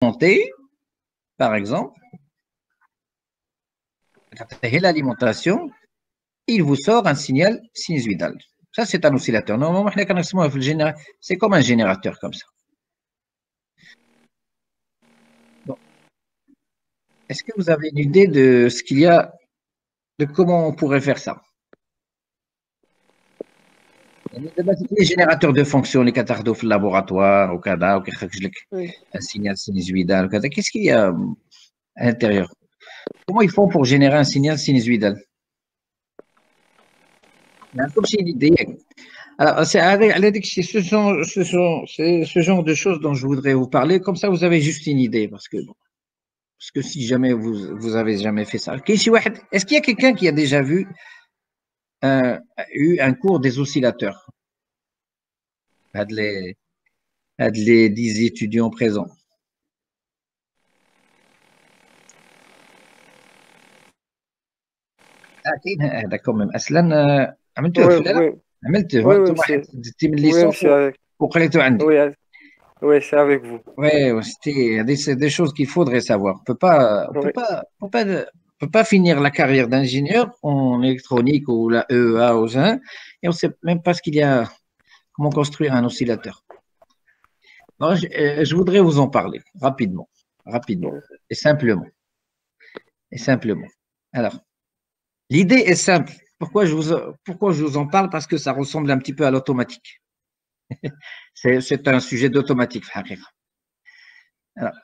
alimenté, par exemple, l'alimentation, il vous sort un signal sinusoïdal. Ça, c'est un oscillateur. Normalement, c'est comme un générateur comme ça. Bon. Est-ce que vous avez une idée de ce qu'il y a, de comment on pourrait faire ça? Les générateurs de fonctions, les cathardos au laboratoire, au CADA, Oui. un signal sinusoïdal, qu'est-ce qu'il y a à l'intérieur? Comment ils font pour générer un signal sinusoïdal? Comme c'est une idée. Alors, c'est ce genre de choses dont je voudrais vous parler. Comme ça, vous avez juste une idée. Parce que si jamais vous avez jamais fait ça. Est-ce qu'il y a quelqu'un qui a déjà eu un cours des oscillateurs? Les 10 étudiants présents. D'accord, même. Aslan, عملتوه Oui, في لا oui, عملته oui, انت oui, واحد زدتي من oui, ليسونس monsieur, avec, وقريته عندي. oui, oui, c'est avec vous. Ouais, ouais, c'est des choses qu'il faudrait savoir. Oui, On peut pas finir la carrière d'ingénieur en électronique ou la EEA ou ça, et on sait même pas ce qu'il y a, comment construire un oscillateur. Alors, je voudrais vous en parler rapidement oui, et simplement, et simplement. Alors, l'idée est simple. Pourquoi je vous en parle? Parce que ça ressemble un petit peu à l'automatique. C'est un sujet d'automatique, frère. Alors,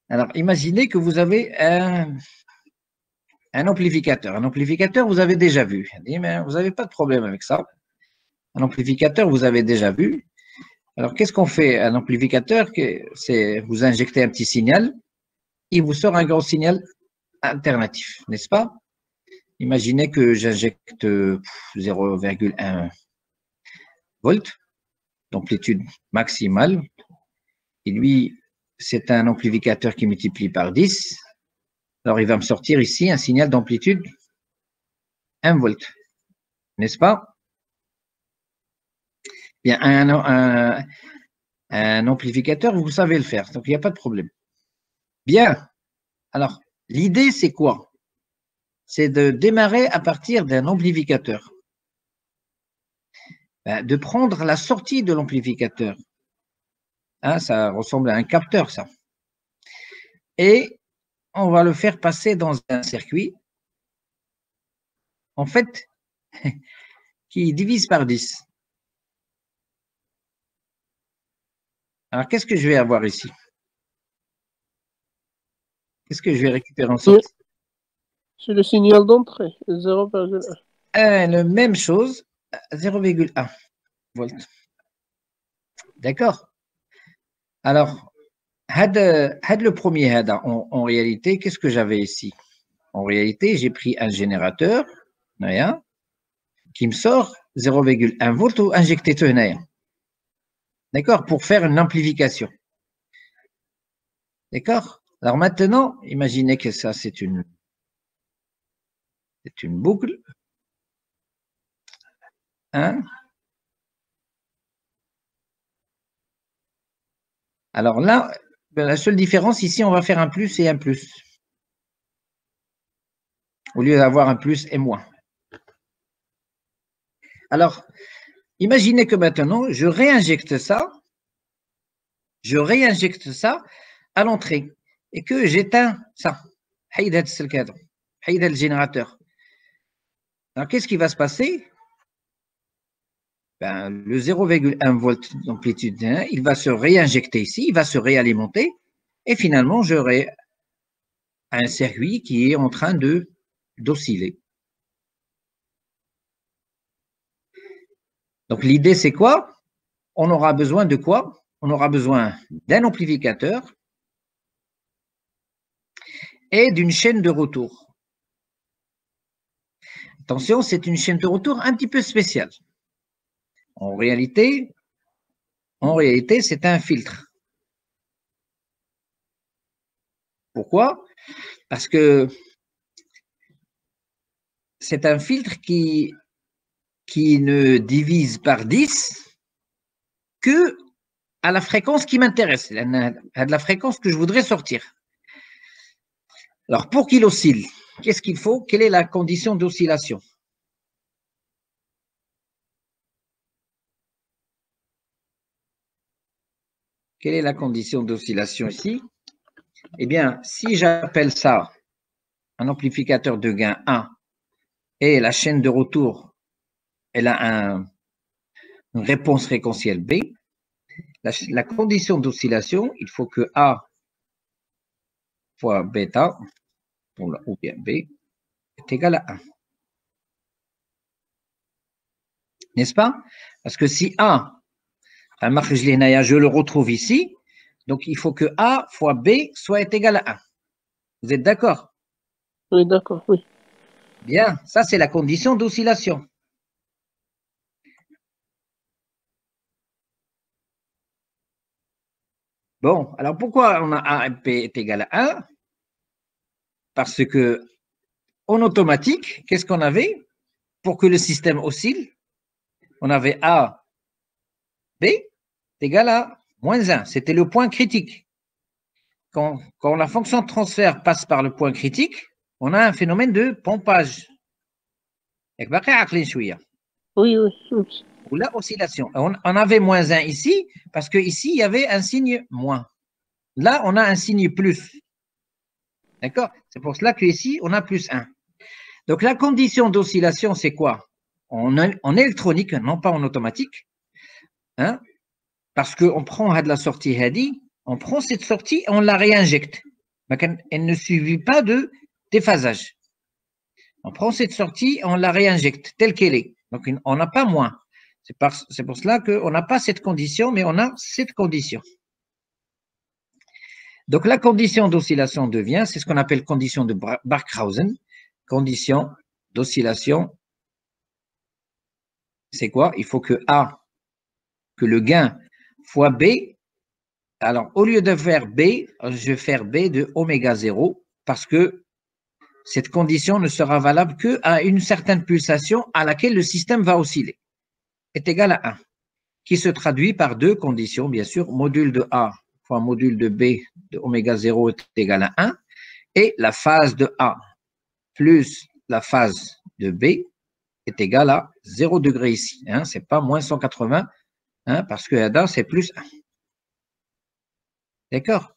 alors, imaginez que vous avez un amplificateur. Un amplificateur, vous avez déjà vu. Mais vous n'avez pas de problème avec ça. Un amplificateur, vous avez déjà vu. Alors, qu'est-ce qu'on fait? Un amplificateur, c'est vous injectez un petit signal, il vous sort un grand signal alternatif, n'est-ce pas? Imaginez que j'injecte 0,1 volts d'amplitude maximale. Et lui, c'est un amplificateur qui multiplie par 10. Alors, il va me sortir ici un signal d'amplitude 1 volt, n'est-ce pas? Bien, un amplificateur, vous savez le faire, donc il n'y a pas de problème. Bien, alors, l'idée, c'est quoi? C'est de démarrer à partir d'un amplificateur. De prendre la sortie de l'amplificateur. Hein, ça ressemble à un capteur, ça. Et on va le faire passer dans un circuit, en fait, qui divise par 10. Alors, qu'est-ce que je vais avoir ici? Qu'est-ce que je vais récupérer en sortie? c'est le signal d'entrée, 0,1. La même chose, 0,1 volts. D'accord? Alors, le premier, en réalité, qu'est-ce que j'avais ici? En réalité, j'ai pris un générateur qui me sort 0,1 volt ou injecté. D'accord? Pour faire une amplification. D'accord? Alors maintenant, imaginez que ça, c'est une boucle. Hein? Alors là, la seule différence ici, on va faire un plus et un plus. Au lieu d'avoir un plus et moins. Alors, imaginez que maintenant, je réinjecte ça à l'entrée et que j'éteins ça. Le générateur. Alors, qu'est-ce qui va se passer? Ben, le 0,1 volt d'amplitude, il va se réinjecter ici, il va se réalimenter et finalement, j'aurai un circuit qui est en train d'osciller. Donc, l'idée, c'est quoi? On aura besoin de quoi? On aura besoin d'un amplificateur et d'une chaîne de retour. Attention, c'est une chaîne de retour un petit peu spéciale. En réalité, c'est un filtre. Pourquoi? Parce que c'est un filtre qui ne divise par 10 que à la fréquence qui m'intéresse, à la fréquence que je voudrais sortir. Alors, pour qu'il oscille, qu'est-ce qu'il faut? Quelle est la condition d'oscillation? Quelle est la condition d'oscillation ici? Eh bien, si j'appelle ça un amplificateur de gain 1 et la chaîne de retour, elle a une réponse fréquentielle B, la condition d'oscillation, il faut que A fois bêta, ou bien B, est égal à 1. N'est-ce pas? Parce que si A, je le retrouve ici, donc il faut que A fois B soit égal à 1. Vous êtes d'accord? Oui, d'accord, oui. Bien, ça c'est la condition d'oscillation. Bon, alors pourquoi on a A et B est égal à 1? Parce que en automatique, qu'est-ce qu'on avait? Pour que le système oscille, on avait A, B est égal à moins 1. C'était le point critique. Quand la fonction de transfert passe par le point critique, on a un phénomène de pompage. Oui, oui. Ou la oscillation. On avait moins 1 ici, parce qu'ici, il y avait un signe moins. Là, on a un signe plus. D'accord? C'est pour cela qu'ici, on a plus 1. Donc, la condition d'oscillation, c'est quoi? En électronique, non pas en automatique, hein, parce qu'on prend de la sortie Hadi, on prend cette sortie et on la réinjecte. Elle ne suffit pas de déphasage. On prend cette sortie et on la réinjecte telle qu'elle est. Donc, on n'a pas moins. C'est pour cela qu'on n'a pas cette condition, mais on a cette condition. Donc, la condition d'oscillation devient, c'est ce qu'on appelle condition de Barkhausen. Condition d'oscillation, c'est quoi? Il faut que A, que le gain fois B. Alors, au lieu de faire B, je vais faire B de oméga 0 parce que cette condition ne sera valable qu'à une certaine pulsation à laquelle le système va osciller, est égal à 1, qui se traduit par deux conditions, bien sûr, module de A fois module de B de oméga 0 est égal à 1, et la phase de A plus la phase de B est égale à 0 degré ici. Hein, ce n'est pas moins 180, hein, parce que là, c'est plus 1. D'accord?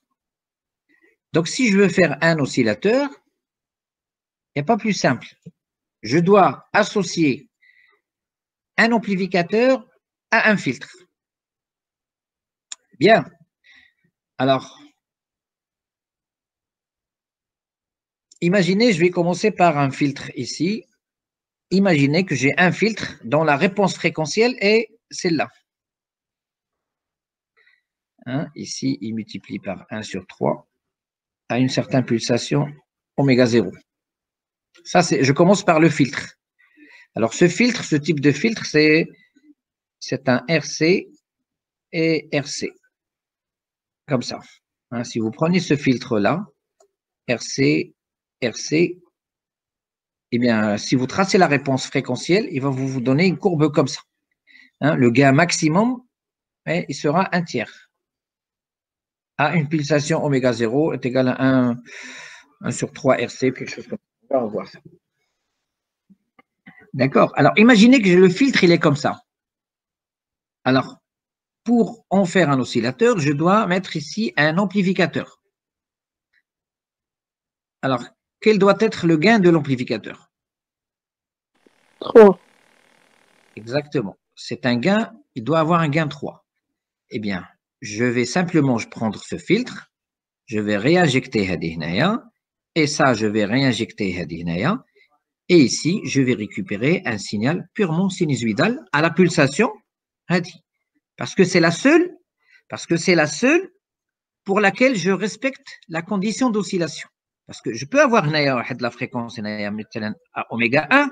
Donc, si je veux faire un oscillateur, il n'y a pas plus simple. Je dois associer un amplificateur à un filtre. Bien. Alors, imaginez, je vais commencer par un filtre ici. Imaginez que j'ai un filtre dont la réponse fréquentielle est celle-là. Hein, ici, il multiplie par 1 sur 3 à une certaine pulsation oméga 0. Ça, je commence par le filtre. Alors, ce filtre, ce type de filtre, c'est un RC et RC. Comme ça. Hein, si vous prenez ce filtre-là, RC, RC, eh bien, si vous tracez la réponse fréquentielle, il va vous donner une courbe comme ça. Hein, le gain maximum, il sera 1 tiers. À une pulsation oméga 0 est égal à 1 sur 3 RC, quelque chose comme ça. On va voir ça. D'accord? Alors, imaginez que le filtre, il est comme ça. Alors, pour en faire un oscillateur, je dois mettre ici un amplificateur. Alors, quel doit être le gain de l'amplificateur? 3. Exactement. C'est un gain, il doit avoir un gain 3. Eh bien, je vais simplement prendre ce filtre, je vais réinjecter Hadinaya, et ça, je vais réinjecter Hadinaya, et ici, je vais récupérer un signal purement sinusoïdal à la pulsation Hadi. Parce que c'est la seule pour laquelle je respecte la condition d'oscillation. Parce que je peux avoir de la fréquence à oméga 1.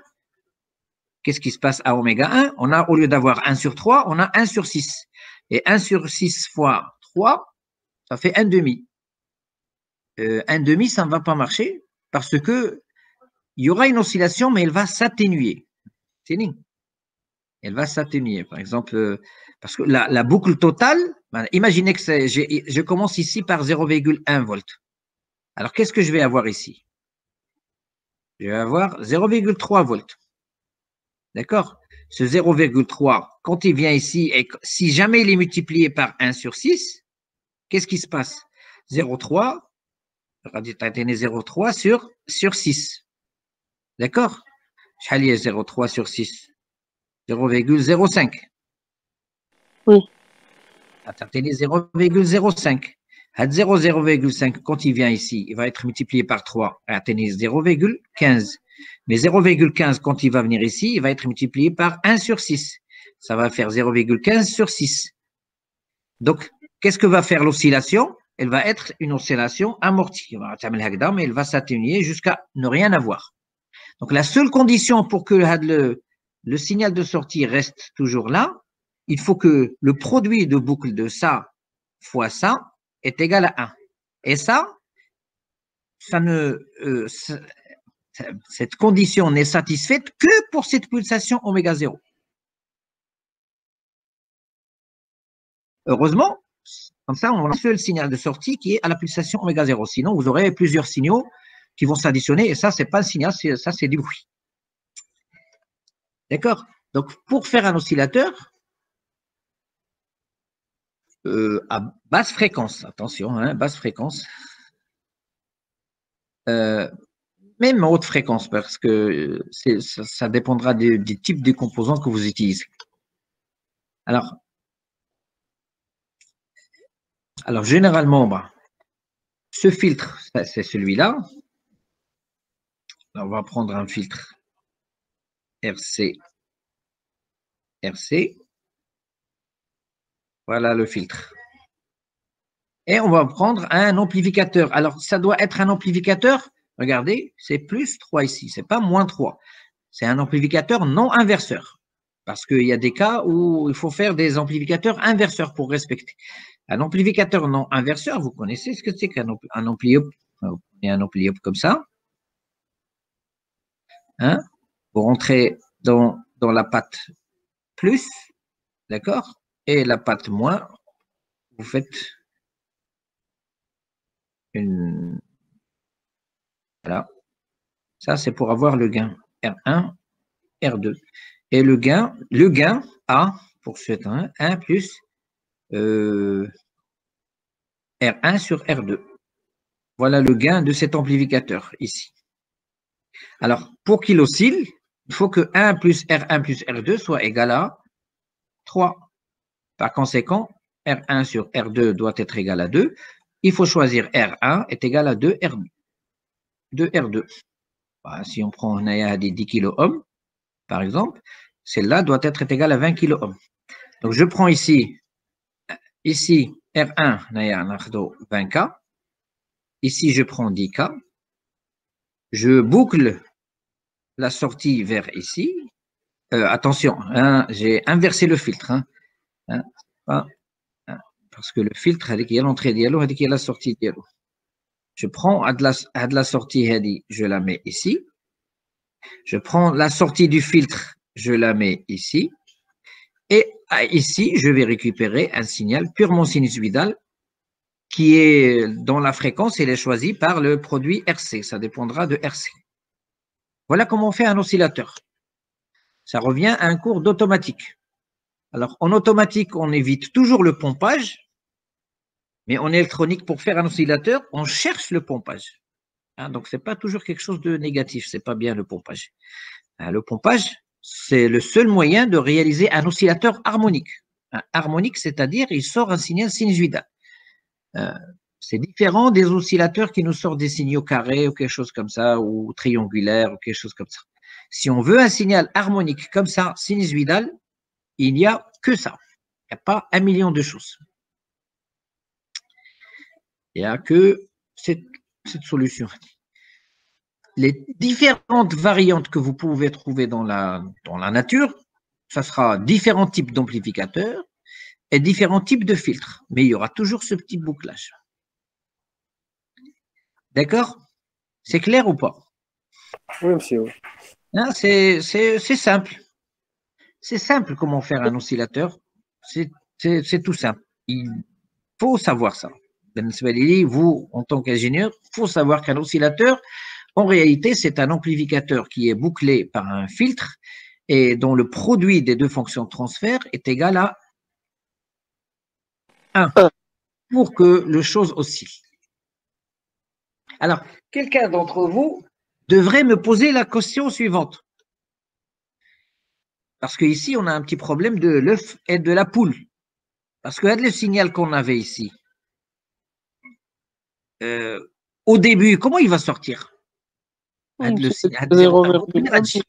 Qu'est-ce qui se passe à oméga 1? On a, au lieu d'avoir 1 sur 3, on a 1 sur 6. Et 1 sur 6 fois 3, ça fait 1 demi. 1 demi, ça ne va pas marcher parce que il y aura une oscillation, mais elle va s'atténuer. Elle va s'atténuer. Par exemple, parce que la boucle totale, Imaginez que je commence ici par 0,1 volt. Alors, qu'est-ce que je vais avoir ici? Je vais avoir 0,3 volts. D'accord? Ce 0,3, quand il vient ici, et si jamais il est multiplié par 1 sur 6, qu'est-ce qui se passe? 0,3, 0,3 sur 6. D'accord? 0,3 sur 6. 0,05. Oui. 0,05. 0,5, quand il vient ici, il va être multiplié par 3, 0,15. Mais 0,15, quand il va venir ici, il va être multiplié par 1 sur 6. Ça va faire 0,15 sur 6. Donc, qu'est-ce que va faire l'oscillation? Elle va être une oscillation amortie. Mais elle va s'atténuer jusqu'à ne rien avoir. Donc, la seule condition pour que le signal de sortie reste toujours là, il faut que le produit de boucle de ça fois ça est égal à 1. Et ça cette condition n'est satisfaite que pour cette pulsation oméga 0. Heureusement, comme ça, on a un seul signal de sortie qui est à la pulsation oméga 0. Sinon, vous aurez plusieurs signaux qui vont s'additionner et ça, c'est pas un signal, ça, c'est du bruit. D'accord? Donc, pour faire un oscillateur à basse fréquence, attention, hein, basse fréquence, même haute fréquence, parce que ça dépendra des types de composants que vous utilisez. Alors généralement, ce filtre, c'est celui-là. On va prendre un filtre RC. Voilà le filtre. Et on va prendre un amplificateur. Alors, ça doit être un amplificateur. Regardez, c'est plus 3 ici, c'est pas moins 3. C'est un amplificateur non inverseur. Parce qu'il y a des cas où il faut faire des amplificateurs inverseurs pour respecter. Un amplificateur non inverseur, vous connaissez ce que c'est qu'un ampli-up? Vous prenez un ampli-up comme ça. Hein? Vous rentrez dans la patte plus, d'accord? Et la patte moins, vous faites une. Voilà. Ça, c'est pour avoir le gain R1, R2. Et le gain A, pour ce 1 plus R1 sur R2. Voilà le gain de cet amplificateur ici. Alors, pour qu'il oscille, il faut que 1 plus R2 soit égal à 3. Par conséquent, R1 sur R2 doit être égal à 2. Il faut choisir R1 est égal à 2 R2. 2 R2. Si on prend des 10 kΩ, par exemple, celle-là doit être égale à 20 kΩ. Donc, je prends ici R1, 20K. Ici, je prends 10K. Je boucle la sortie vers ici. Attention, hein, j'ai inversé le filtre. Parce que le filtre, il y a l'entrée dialogue, il y a la sortie dialogue. Je prends à de la sortie, je la mets ici. Je prends la sortie du filtre, je la mets ici. Et ici, je vais récupérer un signal purement sinusoïdal qui est dans la fréquence, il est choisi par le produit RC. Ça dépendra de RC. Voilà comment on fait un oscillateur. Ça revient à un cours d'automatique. Alors, en automatique, on évite toujours le pompage, mais en électronique, pour faire un oscillateur, on cherche le pompage. Donc, ce n'est pas toujours quelque chose de négatif, ce n'est pas bien le pompage. Le pompage, c'est le seul moyen de réaliser un oscillateur harmonique. Harmonique, c'est-à-dire, il sort un signal sinusoïdal. C'est différent des oscillateurs qui nous sortent des signaux carrés ou quelque chose comme ça, ou triangulaires ou quelque chose comme ça. Si on veut un signal harmonique comme ça, sinusoïdal, il n'y a que ça. Il n'y a pas un million de choses. Il n'y a que cette solution. Les différentes variantes que vous pouvez trouver dans la nature, ça sera différents types d'amplificateurs et différents types de filtres. Mais il y aura toujours ce petit bouclage. D'accord? C'est clair ou pas? Oui, monsieur. C'est simple. C'est simple comment faire un oscillateur. C'est tout simple. Il faut savoir ça. Vous, en tant qu'ingénieur, il faut savoir qu'un oscillateur, en réalité, c'est un amplificateur qui est bouclé par un filtre et dont le produit des deux fonctions de transfert est égal à 1 pour que le chose oscille. Alors, quelqu'un d'entre vous devrait me poser la question suivante. Parce qu'ici, on a un petit problème de l'œuf et de la poule. Parce que le signal qu'on avait ici, au début, comment il va sortir? Le signal 0,1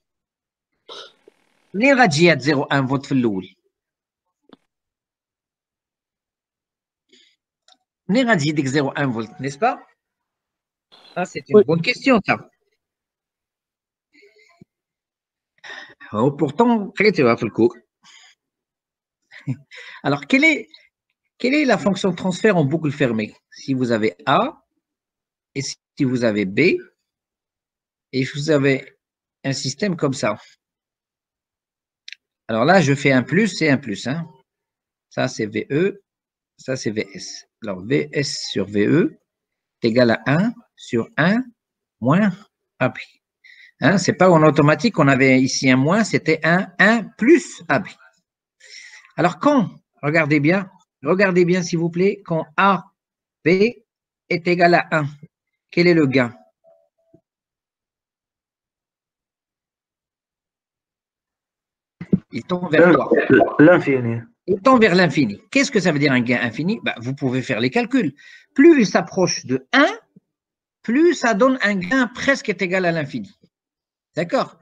منين غتجي هاد 0,1 فولت في الاول؟ منين غتجي ديك 0,1 فولت, n'est-ce pas? Ah, c'est une bonne question, ça. Oh, pourtant, tu vas faire le cours. Alors, quelle est la fonction de transfert en boucle fermée? Si vous avez A, et si vous avez B, et vous avez un système comme ça. Alors là, je fais un plus et un plus. Hein. Ça, c'est VE, ça, c'est VS. Alors, VS sur VE est égal à 1 sur 1 moins AB. Hein, ce n'est pas en automatique, on avait ici un moins, c'était 1 plus AB. Alors, regardez bien s'il vous plaît, quand AB est égal à 1, quel est le gain? Il tend vers quoi? L'infini. Il tend vers l'infini. Qu'est-ce que ça veut dire un gain infini? Vous pouvez faire les calculs. Plus il s'approche de 1, plus ça donne un gain presque égal à l'infini. D'accord?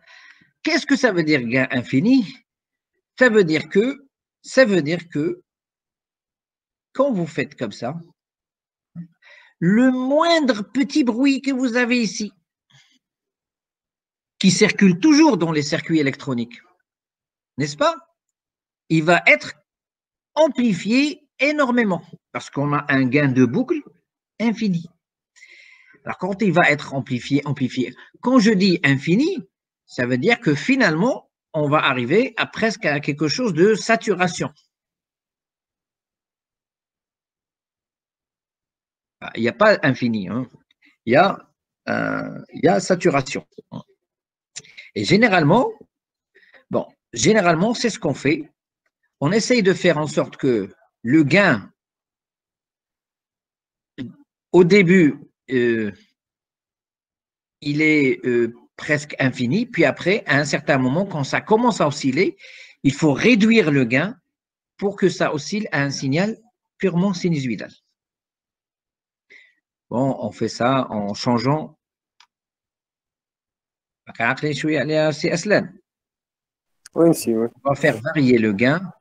Qu'est-ce que ça veut dire gain infini? Ça veut dire que quand vous faites comme ça, le moindre petit bruit que vous avez ici, qui circule toujours dans les circuits électroniques, n'est-ce pas? Il va être amplifié énormément parce qu'on a un gain de boucle infini. Alors, quand il va être amplifié, quand je dis infini, ça veut dire que finalement, on va arriver à presque à quelque chose de saturation. Il n'y a pas infini, hein. Il y a saturation. Et généralement, c'est ce qu'on fait. On essaye de faire en sorte que le gain, au début, il est presque infini, puis après, à un certain moment, quand ça commence à osciller, il faut réduire le gain pour que ça oscille à un signal purement sinusoïdal. Bon, on fait ça en changeant. Oui, si, oui. On va faire varier le gain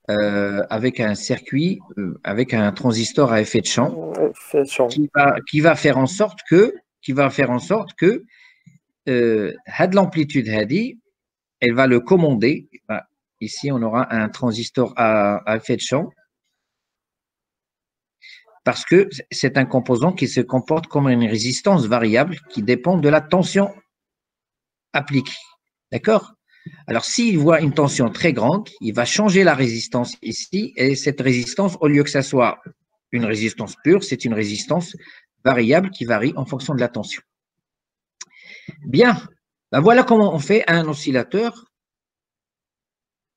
avec un circuit, avec un transistor à effet de champ qui va faire en sorte que l'amplitude elle va le commander. Ici, on aura un transistor à effet de champ parce que c'est un composant qui se comporte comme une résistance variable qui dépend de la tension appliquée. D'accord? Alors, s'il voit une tension très grande, il va changer la résistance ici, et cette résistance, au lieu que ça soit une résistance pure, c'est une résistance variable qui varie en fonction de la tension. Bien, voilà comment on fait un oscillateur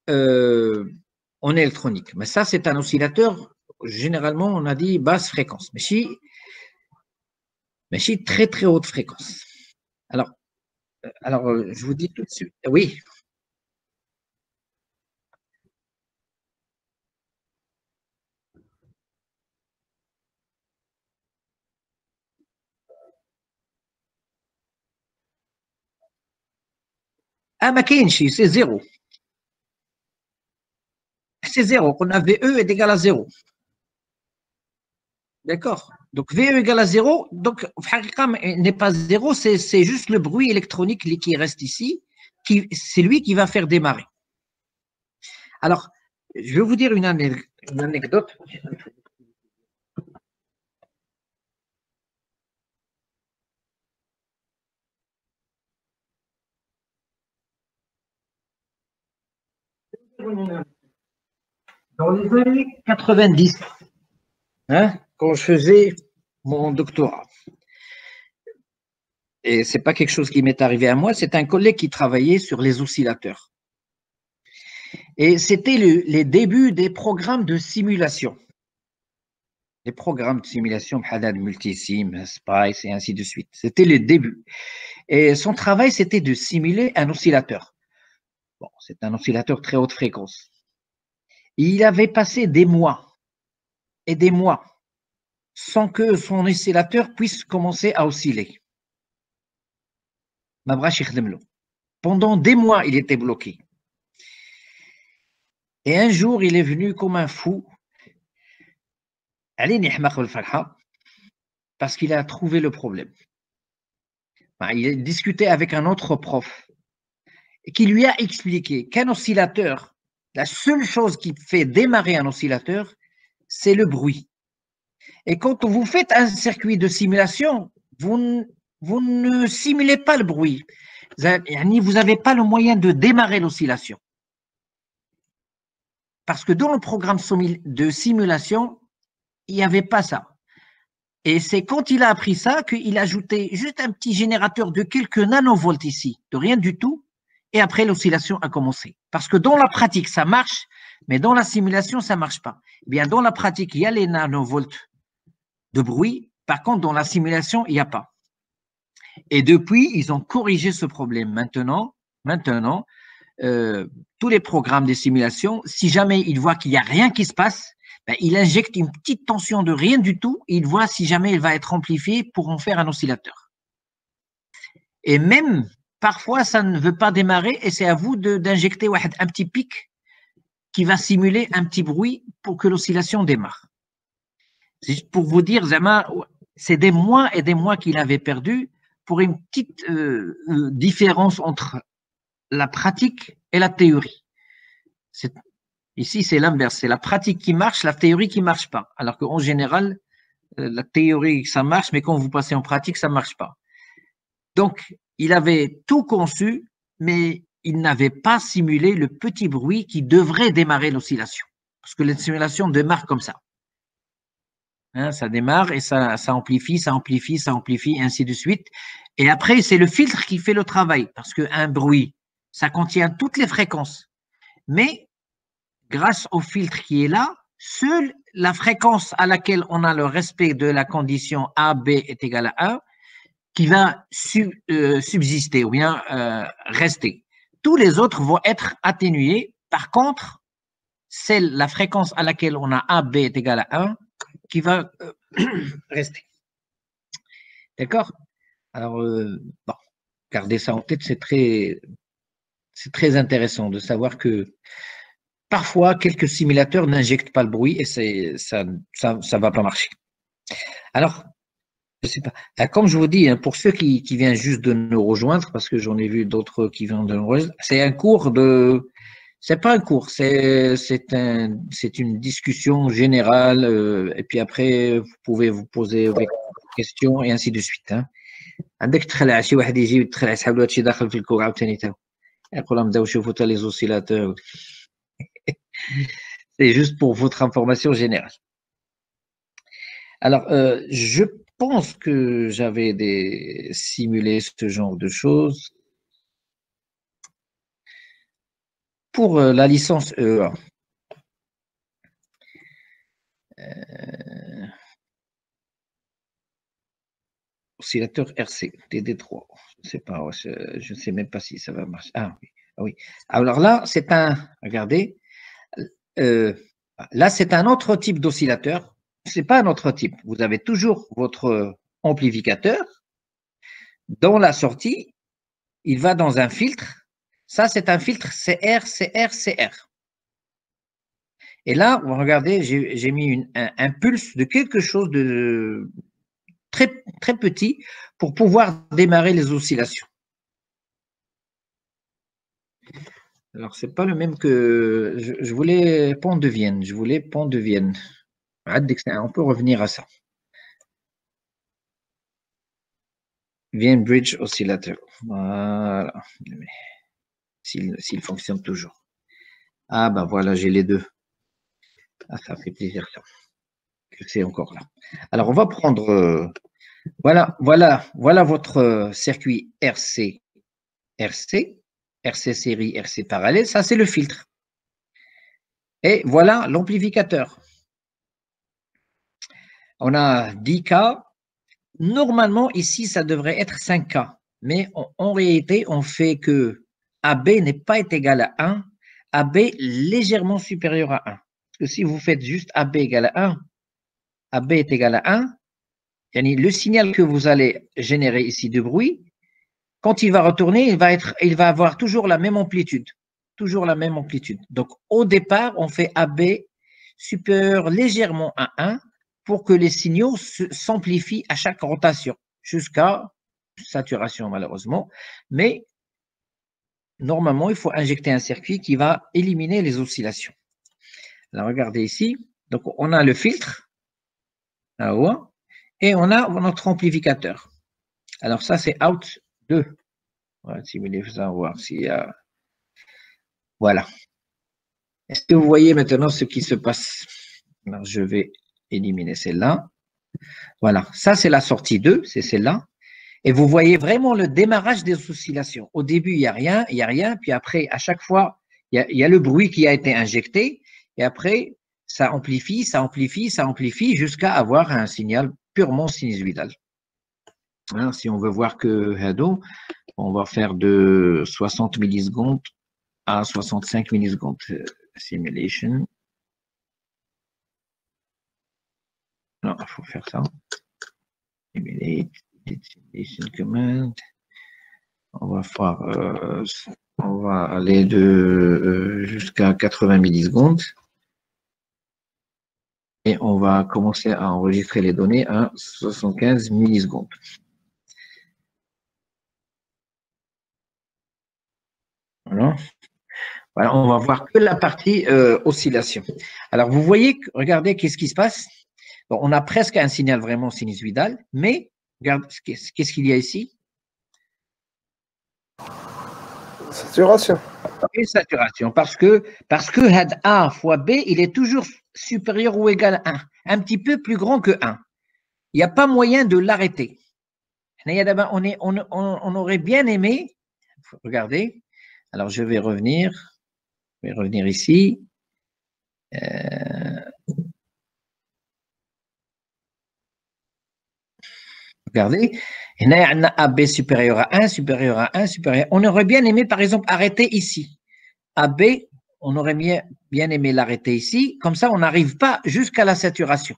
en électronique. Mais ça, c'est un oscillateur, généralement, on a dit basse fréquence, mais si très, très haute fréquence. Alors, je vous dis tout de suite, oui. Ah, ma Kenshi, c'est 0. C'est 0. On a VE est égal à 0. D'accord. Donc, VE égale à 0. Donc, n'est pas 0, c'est juste le bruit électronique qui reste ici. C'est lui qui va faire démarrer. Alors, je vais vous dire une anecdote. Dans les années 90, hein, quand je faisais mon doctorat. Et ce n'est pas quelque chose qui m'est arrivé à moi, c'est un collègue qui travaillait sur les oscillateurs. Et c'était les débuts des programmes de simulation. Les programmes de simulation, Hadad Multisim, Spice et ainsi de suite. C'était le début. Et son travail, c'était de simuler un oscillateur. Bon, c'est un oscillateur très haute fréquence. Il avait passé des mois et des mois sans que son oscillateur puisse commencer à osciller. Pendant des mois, il était bloqué. Et un jour, il est venu comme un fou, parce qu'il a trouvé le problème. Il a discuté avec un autre prof qui lui a expliqué qu'un oscillateur, la seule chose qui fait démarrer un oscillateur, c'est le bruit. Et quand vous faites un circuit de simulation, vous ne simulez pas le bruit. Vous n'avez pas le moyen de démarrer l'oscillation. Parce que dans le programme de simulation, il n'y avait pas ça. Et c'est quand il a appris ça qu'il a ajouté juste un petit générateur de quelques nanovolts ici, de rien du tout, et après l'oscillation a commencé. Parce que dans la pratique, ça marche, mais dans la simulation, ça ne marche pas. Eh bien, dans la pratique, il y a les nanovolts de bruit, par contre, dans la simulation, il n'y a pas. Et depuis, ils ont corrigé ce problème. Maintenant, tous les programmes de simulation, si jamais ils voient qu'il n'y a rien qui se passe, ben, il injecte une petite tension de rien du tout, et il voit si jamais il va être amplifié pour en faire un oscillateur. Et même, parfois, ça ne veut pas démarrer, et c'est à vous d'injecter un petit pic qui va simuler un petit bruit pour que l'oscillation démarre. C'est juste pour vous dire, Zama, c'est des mois et des mois qu'il avait perdu pour une petite différence entre la pratique et la théorie. Ici, c'est l'inverse. C'est la pratique qui marche, la théorie qui ne marche pas. Alors qu'en général, la théorie, ça marche, mais quand vous passez en pratique, ça ne marche pas. Donc, il avait tout conçu, mais il n'avait pas simulé le petit bruit qui devrait démarrer l'oscillation. Parce que la simulation démarre comme ça. Hein, ça démarre et ça amplifie, et ainsi de suite. Et après, c'est le filtre qui fait le travail. Parce qu'un bruit, ça contient toutes les fréquences. Mais grâce au filtre qui est là, seule la fréquence à laquelle on a le respect de la condition AB est égale à 1 qui va subsister ou bien rester. Tous les autres vont être atténués. Par contre, c'est la fréquence à laquelle on a AB est égale à 1 qui va rester. D'accord? Alors, bon, gardez ça en tête, c'est très intéressant de savoir que parfois, quelques simulateurs n'injectent pas le bruit et ça va pas marcher. Alors, je sais pas. Comme je vous dis, pour ceux qui viennent juste de nous rejoindre, parce que j'en ai vu d'autres qui viennent de nous rejoindre, c'est un cours de. C'est pas un cours, c'est une discussion générale. Et puis après, vous pouvez vous poser des questions et ainsi de suite. عندك تخلع شي واحد يجي يتخلع يسحب له هادشي داخل في الكوع عاوتاني تا يقول لهم بداو شوفوا تا لي زوسيلاتور. C'est juste pour votre information générale. Alors, je pense que j'avais simulé ce genre de choses pour la licence EA. Oscillateur RC, TD3. Je ne sais pas, je ne sais même pas si ça va marcher. Ah oui, ah, oui. Alors là, c'est regardez, là, c'est un autre type d'oscillateur. Ce n'est pas un autre type. Vous avez toujours votre amplificateur. Dans la sortie, il va dans un filtre. Ça, c'est un filtre CR, CR, CR. Et là, vous regardez, j'ai mis un pulse de quelque chose de très, très petit pour pouvoir démarrer les oscillations. Alors, ce n'est pas le même que… Je voulais pont de Vienne. Je voulais pont de Vienne. On peut revenir à ça. Vienne Bridge Oscillator. Voilà. S'il fonctionne toujours. Ah, ben voilà, j'ai les deux. Ah, ça fait plaisir, ça. Que c'est encore là. Alors, on va prendre. Voilà votre circuit RC série, RC parallèle. Ça, c'est le filtre. Et voilà l'amplificateur. On a 10K. Normalement, ici, ça devrait être 5K. Mais en réalité, on fait que AB n'est pas égal à 1, AB légèrement supérieur à 1. Parce que si vous faites juste AB égale à 1, AB est égal à 1, le signal que vous allez générer ici de bruit, quand il va retourner, il va avoir toujours la même amplitude. Toujours la même amplitude. Donc, au départ, on fait AB supérieur légèrement à 1 pour que les signaux s'amplifient à chaque rotation, jusqu'à saturation malheureusement. Mais normalement, il faut injecter un circuit qui va éliminer les oscillations. Alors, regardez ici. Donc, on a le filtre, là-haut, et on a notre amplificateur. Alors, ça, c'est out 2. On va simuler ça, voir s'il y a. Voilà. Est-ce que vous voyez maintenant ce qui se passe? Alors, je vais éliminer celle-là. Voilà. Ça, c'est la sortie 2, c'est celle-là. Et vous voyez vraiment le démarrage des oscillations. Au début, il n'y a rien. Puis après, à chaque fois, il y a le bruit qui a été injecté. Et après, ça amplifie jusqu'à avoir un signal purement sinusoïdal. Alors, si on veut voir que Hado, on va faire de 60 millisecondes à 65 millisecondes. Simulation. Non, il faut faire ça. Simulate, simulation command. On va aller de jusqu'à 80 millisecondes. Et on va commencer à enregistrer les données à 75 millisecondes. Voilà. Voilà, on va voir que la partie oscillation. Alors, vous voyez, regardez qu'est-ce qui se passe. Bon, on a presque un signal vraiment sinusoïdal, mais regarde, qu'est-ce qu'il y a ici? Saturation. Et saturation, parce que had A fois B, il est toujours supérieur ou égal à 1, un petit peu plus grand que 1. Il n'y a pas moyen de l'arrêter. On aurait bien aimé, regardez, alors je vais revenir ici. Regardez, il y a AB supérieur à 1, supérieur à 1, supérieur. On aurait bien aimé, par exemple, arrêter ici. AB, on aurait bien aimé l'arrêter ici. Comme ça, on n'arrive pas jusqu'à la saturation.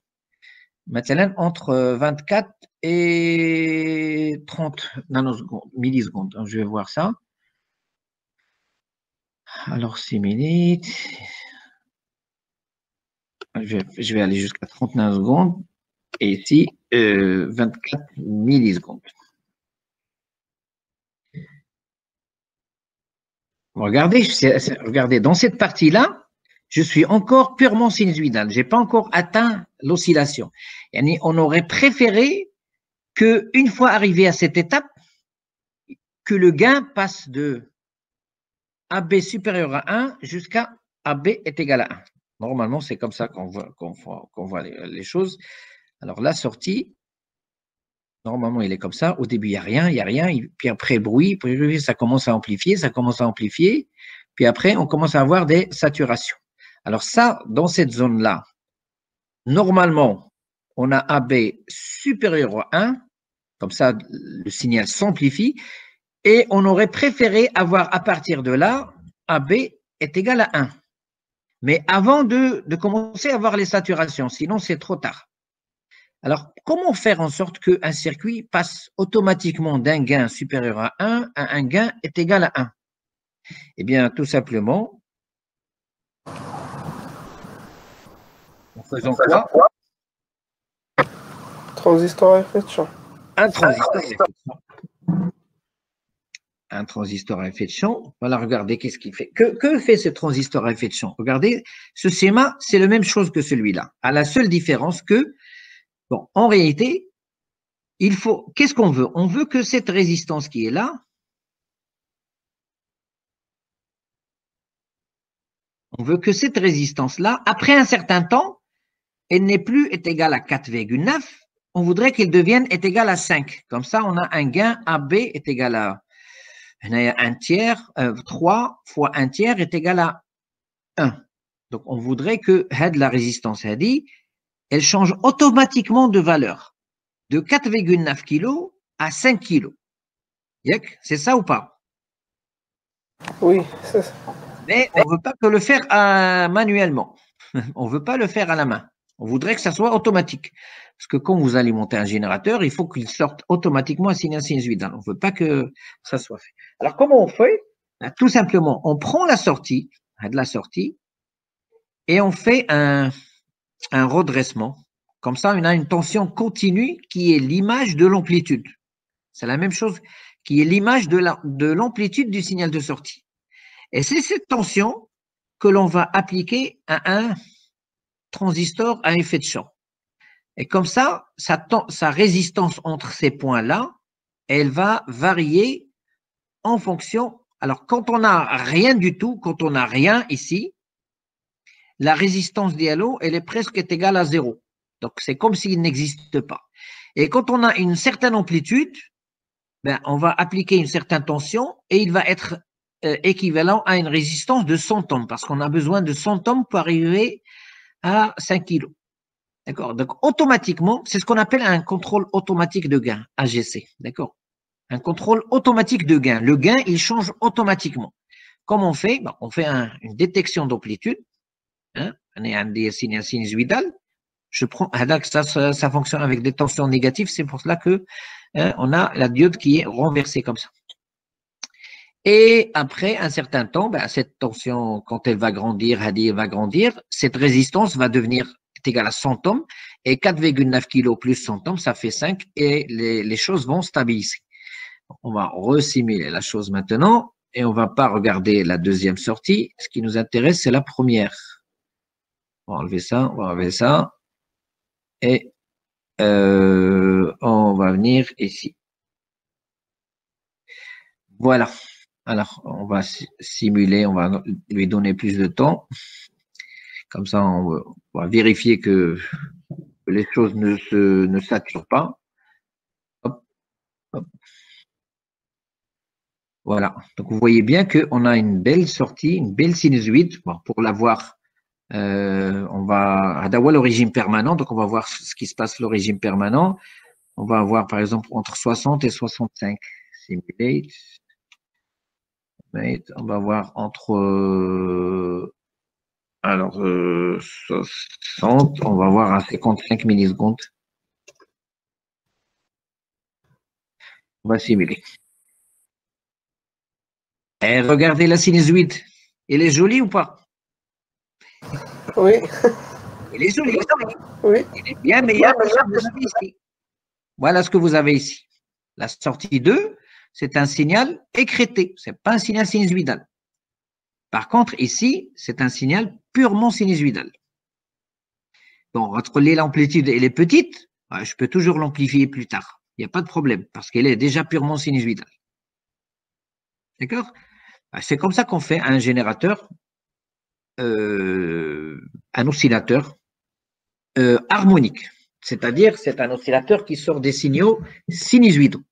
Maintenant, entre 24 et 30 millisecondes. Je vais voir ça. Alors, 6 minutes. Je vais aller jusqu'à 39 secondes. Et ici, 24 millisecondes. Regardez, dans cette partie-là, je suis encore purement sinusoïdal. Je n'ai pas encore atteint l'oscillation. On aurait préféré qu'une fois arrivé à cette étape, que le gain passe de AB supérieur à 1 jusqu'à AB est égal à 1. Normalement, c'est comme ça qu'on voit les choses. Alors, la sortie, normalement, il est comme ça. Au début, il n'y a rien. Puis après, bruit, ça commence à amplifier. Puis après, on commence à avoir des saturations. Alors ça, dans cette zone-là, normalement, on a AB supérieur à 1. Comme ça, le signal s'amplifie. Et on aurait préféré avoir à partir de là, AB est égal à 1. Mais avant de commencer à avoir les saturations, sinon c'est trop tard. Alors, comment faire en sorte qu'un circuit passe automatiquement d'un gain supérieur à 1 à un gain est égal à 1? Eh bien, tout simplement, en faisant quoi? Transistor à effet de champ. Un transistor à effet de champ. Un transistor à effet de champ. Voilà, regardez qu'est-ce qu'il fait. Que fait ce transistor à effet de champ? Regardez, ce schéma, c'est la même chose que celui-là, à la seule différence que, bon, en réalité, qu'est-ce qu'on veut? On veut que cette résistance qui est là, On veut que cette résistance-là, après un certain temps, elle n'est plus est égale à 4,9. On voudrait qu'elle devienne est égale à 5. Comme ça, on a un gain AB est égal à 1 tiers, 3 fois 1 tiers est égal à 1. Donc, on voudrait que la résistance, elle change automatiquement de valeur de 4,9 kg à 5 kg. C'est ça ou pas? Oui, c'est ça. Mais on ne veut pas que le faire manuellement. On ne veut pas le faire à la main. On voudrait que ça soit automatique. Parce que quand vous alimentez un générateur, il faut qu'il sorte automatiquement un signal sinusoïdal. On ne veut pas que ça soit fait. Alors, comment on fait? Tout simplement, on prend la sortie, et on fait un redressement. Comme ça, on a une tension continue qui est l'image de l'amplitude. C'est la même chose qui est l'image de l'amplitude du signal de sortie. Et c'est cette tension que l'on va appliquer à un transistor à effet de champ. Et comme ça, sa résistance entre ces points-là, elle va varier en fonction. Alors, quand on n'a rien du tout, quand on n'a rien ici, la résistance d'ILO, elle est presque égale à 0. Donc, c'est comme s'il n'existe pas. Et quand on a une certaine amplitude, on va appliquer une certaine tension et il va être équivalent à une résistance de 100 ohms parce qu'on a besoin de 100 ohms pour arriver à 5 kg. D'accord? Donc, automatiquement, c'est ce qu'on appelle un contrôle automatique de gain, AGC. D'accord? Un contrôle automatique de gain. Le gain, il change automatiquement. Comment on fait? On fait une détection d'amplitude. On est un des signaux sinusoïdal. Je prends, ça fonctionne avec des tensions négatives. C'est pour cela que on a la diode qui est renversée comme ça. Et après un certain temps, cette tension, quand elle va grandir, cette résistance va devenir égale à 100 ohms et 4,9 kg plus 100 ohms, ça fait 5 et les choses vont stabiliser. On va resimuler la chose maintenant et on ne va pas regarder la deuxième sortie. Ce qui nous intéresse, c'est la première. On va enlever ça, et on va venir ici. Voilà. Alors, on va simuler, on va lui donner plus de temps. Comme ça, on va vérifier que les choses ne saturent pas. Hop, hop. Voilà. Donc, vous voyez bien qu'on a une belle sortie, une belle sinusoïde. Bon, pour la voir, on va à le régime permanent. Donc, on va voir ce qui se passe le régime permanent. On va avoir, par exemple, entre 60 et 65. Simulate. On va voir entre 60, on va voir à 55 millisecondes. On va simuler. Et regardez la sinusoïde. Elle est jolie ou pas? Oui. Elle est jolie. Oui. Elle est bien meilleure que ce que vous avez ici. Voilà ce que vous avez ici. La sortie 2, c'est un signal écrété. Ce n'est pas un signal sinusoïdal. Par contre, ici, c'est un signal purement sinusoïdal. Bon, entre l'amplitude et les petites, je peux toujours l'amplifier plus tard. Il n'y a pas de problème, parce qu'elle est déjà purement sinusoïdale. D'accord? C'est comme ça qu'on fait un générateur, un oscillateur harmonique. C'est-à-dire, c'est un oscillateur qui sort des signaux sinusoïdaux.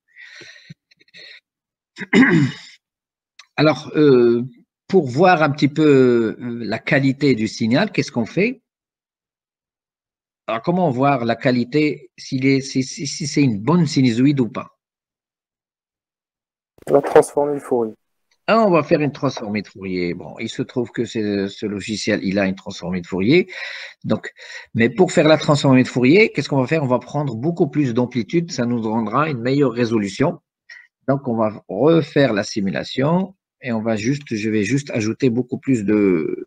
Alors, pour voir un petit peu la qualité du signal, qu'est-ce qu'on fait? Alors, comment voir la qualité, si c'est une bonne sinusoïde ou pas? La transformer le Fourier. On va faire une transformée de Fourier. Bon, il se trouve que ce logiciel, il a une transformée de Fourier. Donc, mais pour faire la transformée de Fourier, qu'est-ce qu'on va faire? On va prendre beaucoup plus d'amplitude, ça nous rendra une meilleure résolution. Donc, on va refaire la simulation et je vais juste ajouter beaucoup plus de